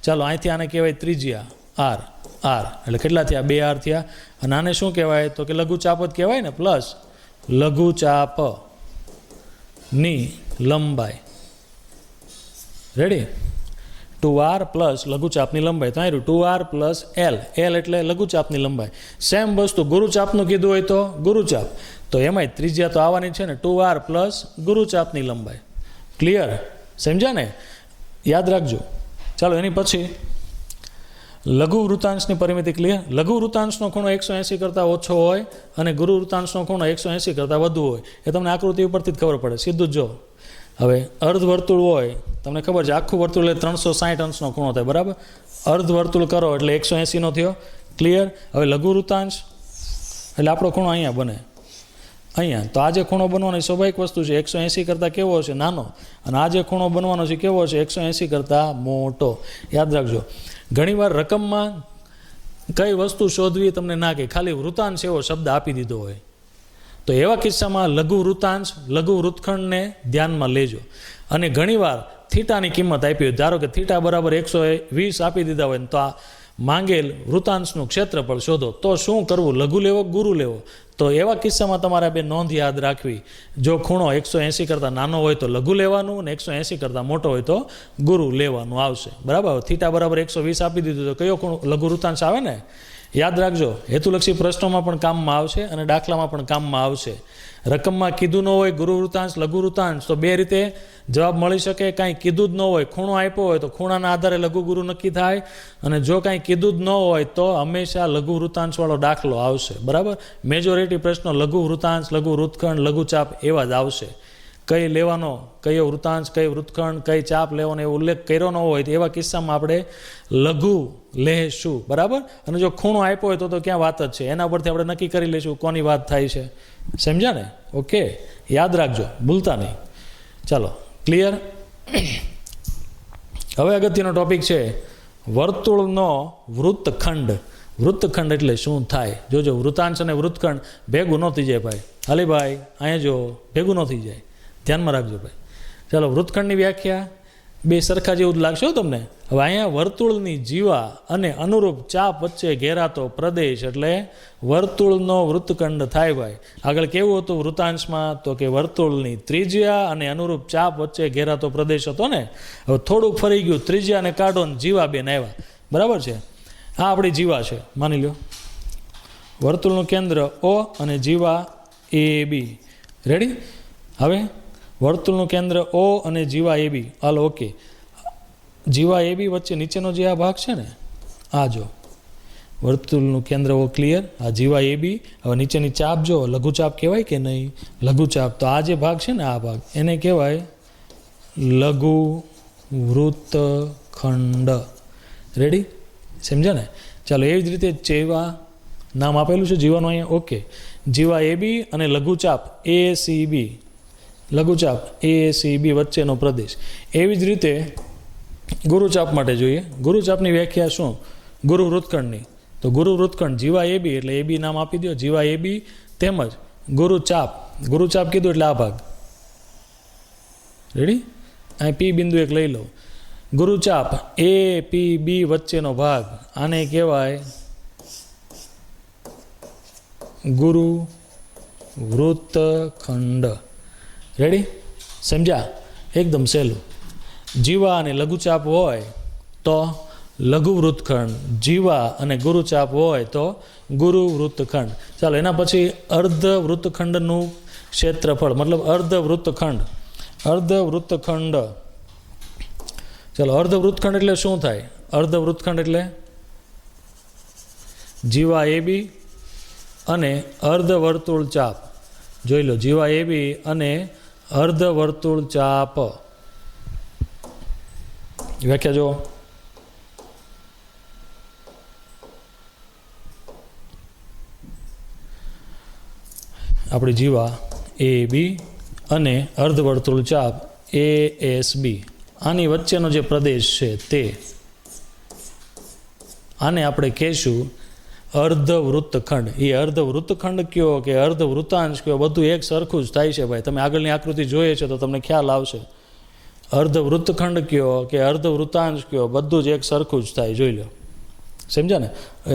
ચાલો અહીંથી આને કહેવાય ત્રિજ્યા R. એટલે કેટલા થયા? 2R થયા. અને આને શું કહેવાય તો કે લઘુચાપ જ કહેવાય ને, પ્લસ લઘુચાપની લંબાઈ. રેડી? 2R પ્લસ લઘુચાપની લંબાઈ. તો આવ્યું 2R + L. L એટલે લઘુચાપની લંબાઈ. સેમ વસ્તુ ગુરુચાપનું કીધું હોય તો ગુરુચાપ, તો એમાંય ત્રિજ્યા તો આવવાની છે ને, 2R + ગુરુચાપની લંબાઈ. ક્લિયર? સમજ્યા ને? યાદ રાખજો. ચાલો, એની પછી લઘુ વૃત્તાંશની પરિમિતિ. ક્લિયર? લઘુ વૃત્તાંશનો ખૂણો 180 કરતાં ઓછો હોય અને ગુરુ વૃત્તાંશનો ખૂણો 180 કરતાં વધુ હોય. એ તમને આકૃતિ ઉપરથી જ ખબર પડે, સીધું જ જો. હવે અર્ધ વર્તુળ હોય, તમને ખબર છે આખું વર્તુળ એટલે 360 અંશનો ખૂણો થાય, બરાબર? અર્ધ વર્તુળ કરો એટલે 180નો થયો. ક્લિયર? હવે લઘુ વૃત્તાંશ એટલે આપણો ખૂણો અહીંયા બને, અહીંયા. તો આ જે ખૂણો બનવાનો સ્વાભાવિક વસ્તુ છે, 180 કરતાં કેવો હશે? નાનો. અને આ જે ખૂણો બનવાનો છે કેવો હશે? 180 કરતાં મોટો. યાદ રાખજો, ઘણીવાર રકમમાં કઈ વસ્તુ શોધવી તમને ના કહે, ખાલી વૃત્તાંશ એવો શબ્દ આપી દીધો હોય, તો એવા કિસ્સામાં લઘુ વૃત્તાંશ, લઘુ વૃત્તખંડને ધ્યાનમાં લેજો. અને ઘણીવાર થીટાની કિંમત આપી હોય, ધારો કે થીટા બરાબર 120 આપી દીધા હોય ને તો આ માંગેલ વૃત્તાંશનું ક્ષેત્રફળ શોધો, તો શું કરવું? લઘુ લેવો, ગુરુ લેવો? તો એવા કિસ્સામાં તમારે બે નોંધ યાદ રાખવી. જો ખૂણો 180 કરતાં નાનો હોય તો લઘુ લેવાનું, અને 180 કરતાં મોટો હોય તો ગુરુ લેવાનું આવશે, બરાબર? થીટા બરાબર 120 આપી દીધું તો કયો ખૂણો લઘુ વૃત્તાંશ આવે ને? યાદ રાખજો, હેતુલક્ષી પ્રશ્નોમાં પણ કામમાં આવશે અને દાખલામાં પણ કામમાં આવશે. રકમમાં કીધું ન હોય ગુરુ વૃત્તાંશ, લઘુ વૃત્તાંશ, તો બે રીતે જવાબ મળી શકે. કાંઈ કીધું જ ન હોય, ખૂણો આપ્યો હોય તો ખૂણાના આધારે લઘુ ગુરુ નક્કી થાય. અને જો કાંઈ કીધું જ ન હોય તો હંમેશા લઘુ વૃત્તાંશવાળો દાખલો આવશે, બરાબર? મેજોરિટી પ્રશ્નો લઘુ વૃત્તાંશ, લઘુ વૃત્તખંડ, લઘુચાપ એવા જ આવશે. કઈ લેવાનો, કયો વૃત્તાંશ, કઈ વૃત્તખંડ, કઈ ચાપ લેવાનો એવો ઉલ્લેખ કર્યો ન હોય તો એવા કિસ્સામાં આપણે લઘુ લેશું, બરાબર? અને જો ખૂણો આપ્યો હોય તો ક્યાં વાત જ છે, એના પરથી આપણે નક્કી કરી લઈશું કોની વાત થાય છે. સમજ્યા ને? ઓકે, યાદ રાખજો, ભૂલતા નહીં. ચાલો, ક્લિયર? હવે અગત્યનો ટોપિક છે વર્તુળનો વૃત્તખંડ. વૃત્તખંડ એટલે શું થાય? જોજો, વૃત્તાંશ અને વૃત્તખંડ ભેગું ન થઈ જાય ભાઈ. હાલી ભાઈ, અહીંયા જો ભેગું ન થઈ જાય, ધ્યાનમાં રાખજો ભાઈ. ચાલો, વૃત્તખંડની વ્યાખ્યા. બે સરખા જેવું જ લાગશે તમને. હવે અહીંયા વર્તુળની જીવા અને અનુરૂપ ચાપ વચ્ચે ઘેરાતો પ્રદેશ એટલે વર્તુળનો વૃત્તખંડ થાય ભાઈ. આગળ કેવું હતું વૃતાંશમાં? તો કે વર્તુળની ત્રિજ્યા અને અનુરૂપ ચાપ વચ્ચે ઘેરાતો પ્રદેશ હતો ને. હવે થોડુંક ફરી ગયું, ત્રિજ્યાને કાઢો ને જીવા બેન આવ્યા. બરાબર છે? આ આપણી જીવા છે, માની લો. વર્તુળનું કેન્દ્ર O અને જીવા AB. રેડી? હવે વર્તુળનું કેન્દ્ર O અને જીવા AB. Hello okay. જીવા AB વચ્ચે નીચેનો જે આ ભાગ છે ને, આ જો વર્તુળનું કેન્દ્ર O ક્લિયર, આ જીવા AB. હવે નીચેની ચાપ જો લઘુચાપ કહેવાય કે નહીં? લઘુચાપ. તો આ જે ભાગ છે ને, આ ભાગ એને કહેવાય લઘુ વૃત્તખંડ. રેડી? સમજ્યા ને? ચાલો એવી જ રીતે જીવા નામ આપેલું છે જીવાનું અહીંયા. ઓકે. જીવા AB અને લઘુચાપ ACB, લઘુચાપ ACB વચ્ચેનો પ્રદેશ. એવી જ રીતે ગુરુચાપ માટે જોઈએ. ગુરુચાપની વ્યાખ્યા શું? ગુરુ વૃત્તખંડની. તો ગુરુ વૃત્તખંડ જીવા AB એટલે AB નામ આપી દો, જીવા AB. તેમજ ગુરુચાપ, ગુરુચાપ કીધું એટલે આ ભાગ. રેડી? અહીં P બિંદુ એક લઈ લો. ગુરુચાપ APB વચ્ચેનો ભાગ, આને કહેવાય ગુરુ વૃત્તખંડ. રેડી? સમજ્યા? એકદમ સહેલું. જીવા અને લઘુચાપ હોય તો લઘુ વૃત્તખંડ, જીવા અને ગુરુચાપ હોય તો ગુરુ વૃત્તખંડ. ચાલો એના પછી અર્ધ વૃત્તખંડનું ક્ષેત્રફળ, મતલબ અર્ધ વૃત્તખંડ. અર્ધ વૃત્તખંડ. ચાલો અર્ધ વૃત્તખંડ એટલે શું થાય? અર્ધ વૃત્તખંડ એટલે જીવા AB અને અર્ધ વર્તુળ ચાપ. જોઈ લો, જીવા AB અને અર્ધ વર્તુળ ચાપ. વ્યાખ્યા જો. આપણી જીવા AB અને અર્ધ વર્તુળ ચાપ ASB, આની વચ્ચેનો જે પ્રદેશ છે તે, આને આપણે કહેશું અર્ધ વૃત્તખંડ. એ અર્ધ વૃત્તખંડ કયો કે અર્ધ વૃત્તાંશ કયો, બધું એક સરખું જ થાય છે ભાઈ. તમે આગળની આકૃતિ જોઈએ છે તો તમને ખ્યાલ આવશે. અર્ધ વૃત્તખંડ કયો કે અર્ધ વૃત્તાંશ કયો, બધું જ એક સરખું જ થાય. જોઈ લો. સમજ્યા ને?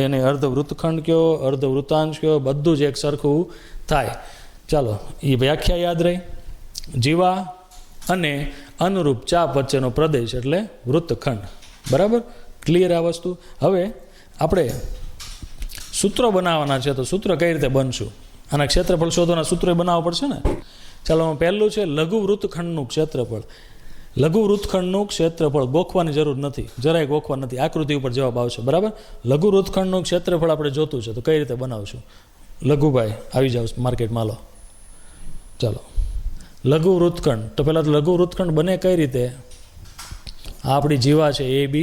એને અર્ધ વૃત્તખંડ કયો, અર્ધ વૃત્તાંશ કયો, બધું જ એક સરખું થાય. ચાલો એ વ્યાખ્યા યાદ રહી. જીવા અને અનુરૂપ ચાપ વચ્ચેનો પ્રદેશ એટલે વૃત્તખંડ. બરાબર? ક્લિયર આ વસ્તુ? હવે આપણે સૂત્રો બનાવવાના છે. તો સૂત્ર કઈ રીતે બનશું? આના ક્ષેત્રફળ શોધવાના સૂત્રો બનાવવા પડશે ને. ચાલો પહેલું છે લઘુ વૃત્તખંડનું ક્ષેત્રફળ. લઘુ વૃત્તખંડનું ક્ષેત્રફળ ગોખવાની જરૂર નથી, જરાય ગોખવા નથી. આકૃતિ ઉપર જવાબ આવશે. બરાબર? લઘુ વૃત્તખંડનું ક્ષેત્રફળ આપણે જોતું છે, તો કઈ રીતે બનાવશું? લઘુભાઈ આવી જાવ માર્કેટમાં. લો ચાલો લઘુ વૃત્તખંડ. તો પહેલાં તો લઘુ વૃત્તખંડ બને કઈ રીતે? આ આપણી જીવા છે AB,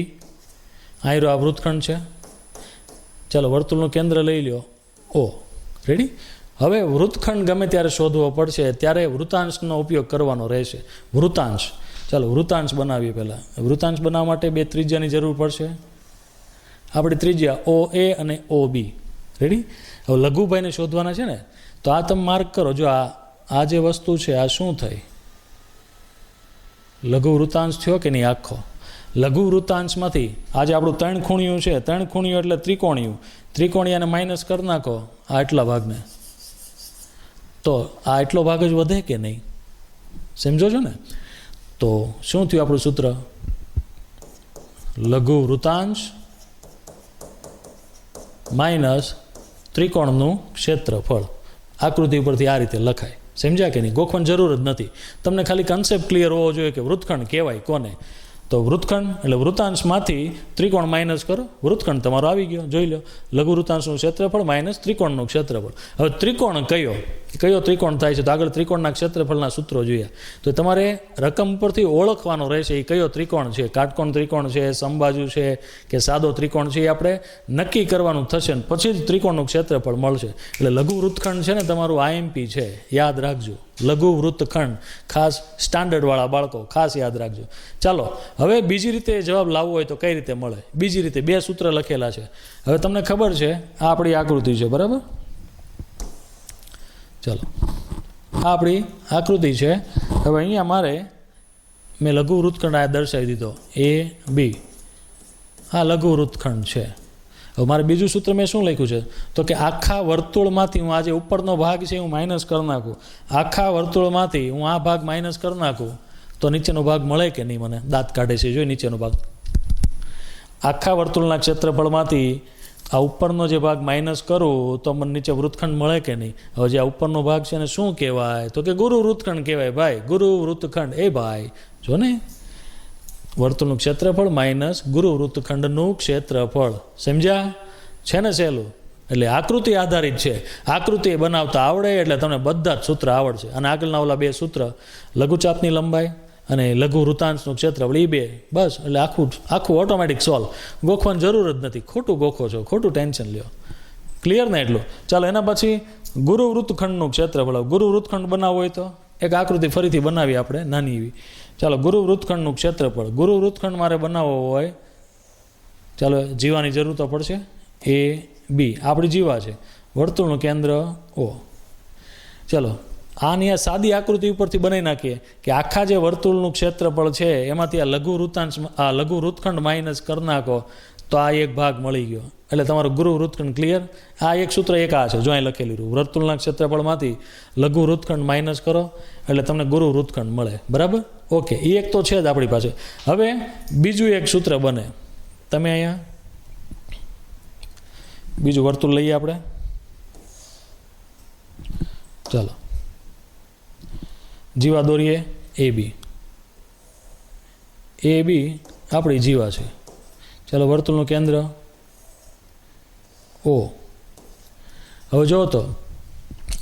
અહીં આ વૃત્તખંડ છે. ચાલો વર્તુળનું કેન્દ્ર લઈ લ્યો O. રેડી? હવે વૃત્તખંડ ગમે ત્યારે શોધવો પડશે ત્યારે વૃત્તાંશનો ઉપયોગ કરવાનો રહેશે. વૃત્તાંશ. ચાલો વૃત્તાંશ બનાવીએ. પહેલાં વૃત્તાંશ બનાવવા માટે બે ત્રિજ્યાની જરૂર પડશે. આપણી ત્રિજ્યા OA અને OB. રેડી? હવે લઘુભાઈને શોધવાના છે ને, તો આ તમે માર્ક કરો. જો આ જે વસ્તુ છે આ શું થઈ? લઘુ વૃત્તાંશ થયો કે નહીં આખો? લઘુ વૃત્તાંશમાંથી આજે આપણું 3 ખૂણિયું છે. 3 ખૂણિયું એટલે ત્રિકોણિયું. ત્રિકોણિયાને માઇનસ કરી નાખો આ એટલા ભાગને, તો આ એટલો ભાગ જ વધે કે નહીં? સમજો છો ને? તો શું થયું આપણું સૂત્ર? લઘુ વૃત્તાંશ માઇનસ ત્રિકોણનું ક્ષેત્રફળ. આકૃતિ ઉપરથી આ રીતે લખાય. સમજ્યા કે નહીં? ગોખવાની જરૂર જ નથી. તમને ખાલી કન્સેપ્ટ ક્લિયર હોવો જોઈએ કે વૃત્તખંડ કહેવાય કોને. તો વૃત્તખંડ એટલે વૃત્તાંશમાંથી ત્રિકોણ માઇનસ કરો, વૃત્તખંડ તમારો આવી ગયો. જોઈ લો, લઘુ વૃત્તાંશનું ક્ષેત્રફળ માઇનસ ત્રિકોણનું ક્ષેત્રફળ. હવે ત્રિકોણ કયો ત્રિકોણ થાય છે? તો આગળ ત્રિકોણના ક્ષેત્રફળના સૂત્રો જોઈએ. તો તમારે રકમ પરથી ઓળખવાનો રહેશે એ કયો ત્રિકોણ છે. કાટકોણ ત્રિકોણ છે, સમબાજુ છે કે સાદો ત્રિકોણ છે, એ આપણે નક્કી કરવાનું થશે ને પછી જ ત્રિકોણનું ક્ષેત્રફળ મળશે. એટલે લઘુ વૃત્તખંડ છે ને તમારું IMP છે, યાદ રાખજો. લઘુ વૃત્તખંડ ખાસ સ્ટાન્ડર્ડવાળા બાળકો ખાસ યાદ રાખજો. ચાલો હવે બીજી રીતે જવાબ લાવવો હોય તો કઈ રીતે મળે? બીજી રીતે બે સૂત્ર લખેલા છે. હવે તમને ખબર છે આ આપણી આકૃતિ છે. બરાબર? ચાલો આ આપણી આકૃતિ છે. હવે અહીંયા મારે મેં લઘુ વૃત્તખંડ આ દર્શાવી દીધો એ બી, આ લઘુ વૃત્તખંડ છે. હવે મારે બીજું સૂત્ર મેં શું લખ્યું છે તો કે આખા વર્તુળમાંથી હું આ જે ઉપરનો ભાગ છે હું માઇનસ કરી નાખું, આખા વર્તુળમાંથી હું આ ભાગ માઇનસ કરી નાખું તો નીચેનો ભાગ મળે કે નહીં? મને દાંત કાઢે છે, જોઈ નીચેનો ભાગ. આખા વર્તુળના ક્ષેત્રફળમાંથી આ ઉપરનો જે ભાગ માઇનસ કરું તો મને નીચે વૃત્તખંડ મળે કે નહીં? હવે જે આ ઉપરનો ભાગ છે એને શું કહેવાય તો કે ગુરુ વૃત્તખંડ કહેવાય ભાઈ, ગુરુ વૃત્તખંડ. એ ભાઈ જો ને, વર્તુળનું ક્ષેત્રફળ માઇનસ ગુરુ વૃત્તખંડનું ક્ષેત્રફળ. સમજ્યા? છે ને સહેલું? એટલે આકૃતિ આધારિત છે, આકૃતિ બનાવતા આવડે એટલે તમને બધા જ સૂત્ર આવડશે. અને આગળના ઓલા બે સૂત્ર, લઘુચાપની લંબાઈ અને લઘુ વૃત્તાંશનું ક્ષેત્રફળ, એ બે બસ. એટલે આખું ઓટોમેટિક સોલ્વ. ગોખવાની જરૂર જ નથી, ખોટું ગોખો છો, ખોટું ટેન્શન લ્યો. ક્લિયર ને એટલું? ચાલો એના પછી ગુરુ વૃત્તખંડનું ક્ષેત્રફળ. ગુરુ વૃત્તખંડ બનાવવું હોય તો એક આકૃતિ ફરીથી બનાવી આપણે નાની એવી. ચાલો ગુરુ વૃત્તખંડનું ક્ષેત્રફળ, ગુરુ વૃત્તખંડ મારે બનાવવો હોય, ચાલો જીવાની જરૂર તો પડશે. એ બી આપણી જીવા છે, વર્તુળનું કેન્દ્ર ઓ. ચાલો આની આ સાદી આકૃતિ ઉપરથી બનાવી નાખીએ કે આખા જે વર્તુળનું ક્ષેત્રફળ છે એમાંથી આ લઘુ વૃત્તાંશ, આ લઘુ વૃત્તખંડ માઇનસ કરી નાખો તો આ એક ભાગ મળી ગયો. એટલે તમારો ગુરુ વૃત્તખંડ ક્લિયર. આ એક સૂત્ર એક આ છે, જો અહીં લખેલું રહ્યું, વર્તુળના ક્ષેત્રફળમાંથી લઘુ વૃત્તખંડ માઇનસ કરો એટલે તમને ગુરુ વૃત્તખંડ મળે. બરાબર? ઓકે, એ એક તો છે જ આપણી પાસે. હવે બીજું એક સૂત્ર બને. તમે અહીંયા બીજું વર્તુળ લઈએ આપણે. ચાલો જીવા દોરીએ. એ બી, એ બી આપણી જીવા છે. ચાલો વર્તુળનું કેન્દ્ર ઓ. હવે જો તો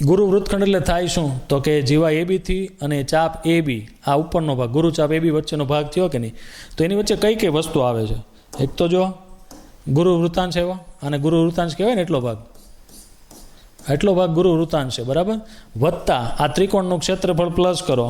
ગુરુ વૃત્તખંડ એટલે થાય શું તો કે જીવા એ બીથી અને ચાપ એ બી, આ ઉપરનો ભાગ ગુરુ ચાપ એ બી વચ્ચેનો ભાગ થયો કે નહીં? તો એની વચ્ચે કઈ કઈ વસ્તુ આવે છે? એક તો જો ગુરુ વૃત્તાંશ એવો, અને ગુરુ વૃત્તાંશ કહેવાય ને એટલો ભાગ, એટલો ભાગ ગુરુ વૃત્તાંશ છે. બરાબર? વત્તા આ ત્રિકોણનું ક્ષેત્રફળ પ્લસ કરો,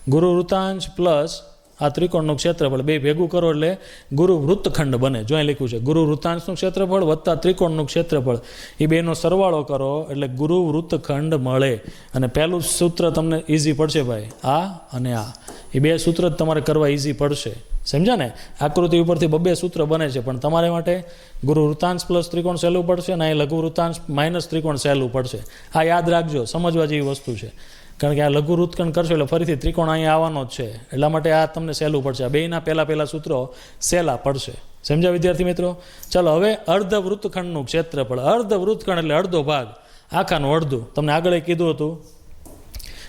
ગુરુ વૃત્તાંશ પ્લસ આ ત્રિકોણનું ક્ષેત્રફળ, બે ભેગું કરો એટલે ગુરુ વૃત્તખંડ બને. જો અહીં લખ્યું છે ગુરુ વૃત્તાંશનું ક્ષેત્રફળ વત્તા ત્રિકોણનું ક્ષેત્રફળ, એ બેનો સરવાળો કરો એટલે ગુરુ વૃત્તખંડ મળે. અને પહેલું સૂત્ર તમને ઇઝી પડશે ભાઈ, આ અને આ, એ બે સૂત્ર જ તમારે કરવા ઇઝી પડશે. સમજ્યા ને? આકૃતિ ઉપરથી બબ્બે સૂત્ર બને છે, પણ તમારે માટે ગુરુ વૃત્તાંશ પ્લસ ત્રિકોણ સહેલું પડશે અને આ લઘુ વૃત્તાંશ માઇનસ ત્રિકોણ સહેલું પડશે. આ યાદ રાખજો, સમજવા જેવી વસ્તુ છે. કારણ કે આ લઘુ વૃત્તખંડ કરશો એટલે ફરીથી ત્રિકોણ અહીંયા આવવાનો જ છે, એટલા માટે આ તમને સહેલું પડશે. આ બેના પહેલા સૂત્રો સહેલા પડશે. સમજ્યા વિદ્યાર્થી મિત્રો? ચાલો હવે અર્ધ વૃત્તખંડનું ક્ષેત્રફળ. અર્ધ વૃત્તખંડ એટલે અડધો ભાગ, આખાનું અડધું. તમને આગળ કીધું હતું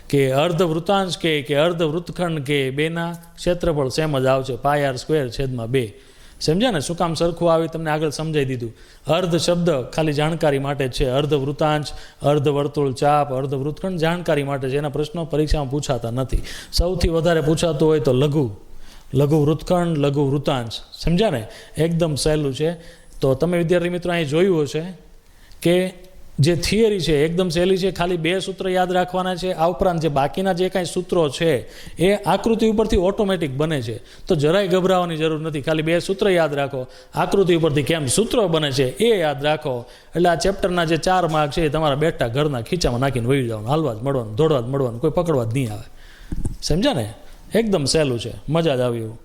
કે અર્ધ વૃત્તાંશ કે અર્ધ વૃત્તખંડ કે બેના ક્ષેત્રફળ સેમ જ આવશે, પાય આર સ્ક્વેર છેદમાં 2. સમજ્યા ને? શું કામ સરખું આવી તમને આગળ સમજાવી દીધું. અર્ધ શબ્દ ખાલી જાણકારી માટે છે. અર્ધ વૃત્તાંશ, અર્ધ વર્તુળ ચાપ, અર્ધ વૃત્તખંડ જાણકારી માટે છે. એના પ્રશ્નો પરીક્ષામાં પૂછાતા નથી. સૌથી વધારે પૂછાતું હોય તો લઘુ વૃત્તખંડ, લઘુ વૃત્તાંશ. સમજ્યા ને? એકદમ સહેલું છે. તો તમે વિદ્યાર્થી મિત્રો અહીં જોયું હશે કે જે થિયરી છે એકદમ સહેલી છે, ખાલી બે સૂત્ર યાદ રાખવાના છે. આ ઉપરાંત જે બાકીના જે કાંઈ સૂત્રો છે એ આકૃતિ ઉપરથી ઓટોમેટિક બને છે, તો જરાય ગભરાવાની જરૂર નથી. ખાલી બે સૂત્ર યાદ રાખો, આકૃતિ ઉપરથી કેમ સૂત્રો બને છે એ યાદ રાખો, એટલે આ ચેપ્ટરના જે 4 માર્ક છે એ તમારા બેઠા ઘરના ખીચામાં નાખીને વહી જવાનું, હાલવા જ મળવાનું, દોડવા જ મળવાનું, કોઈ પકડવા જ નહીં આવે. સમજ્યા ને? એકદમ સહેલું છે, મજા જ આવી એવું.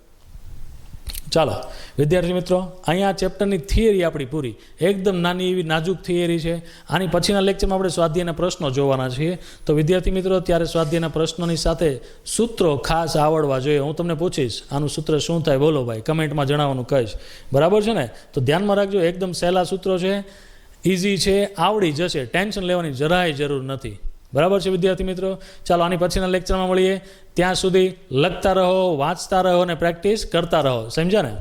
ચાલો વિદ્યાર્થી મિત્રો, અહીંયા ચેપ્ટરની થિયરી આપણી પૂરી. એકદમ નાની એવી નાજુક થિયરી છે. આની પછીના લેક્ચરમાં આપણે સ્વાધ્યાયના પ્રશ્નો જોવાના છીએ. તો વિદ્યાર્થી મિત્રો ત્યારે સ્વાધ્યાયના પ્રશ્નોની સાથે સૂત્રો ખાસ આવડવા જોઈએ. હું તમને પૂછીશ આનું સૂત્ર શું થાય, બોલો ભાઈ, કમેન્ટમાં જણાવવાનું કહીશ. બરાબર છે ને? તો ધ્યાનમાં રાખજો, એકદમ સહેલા સૂત્રો છે, ઇઝી છે, આવડી જશે, ટેન્શન લેવાની જરાય જરૂર નથી. બરાબર છે વિદ્યાર્થી મિત્રો? ચાલો આની પછીના લેક્ચરમાં મળીએ. ત્યાં સુધી લખતા રહો, વાંચતા રહો અને પ્રેક્ટિસ કરતા રહો. સમજ્યા ને?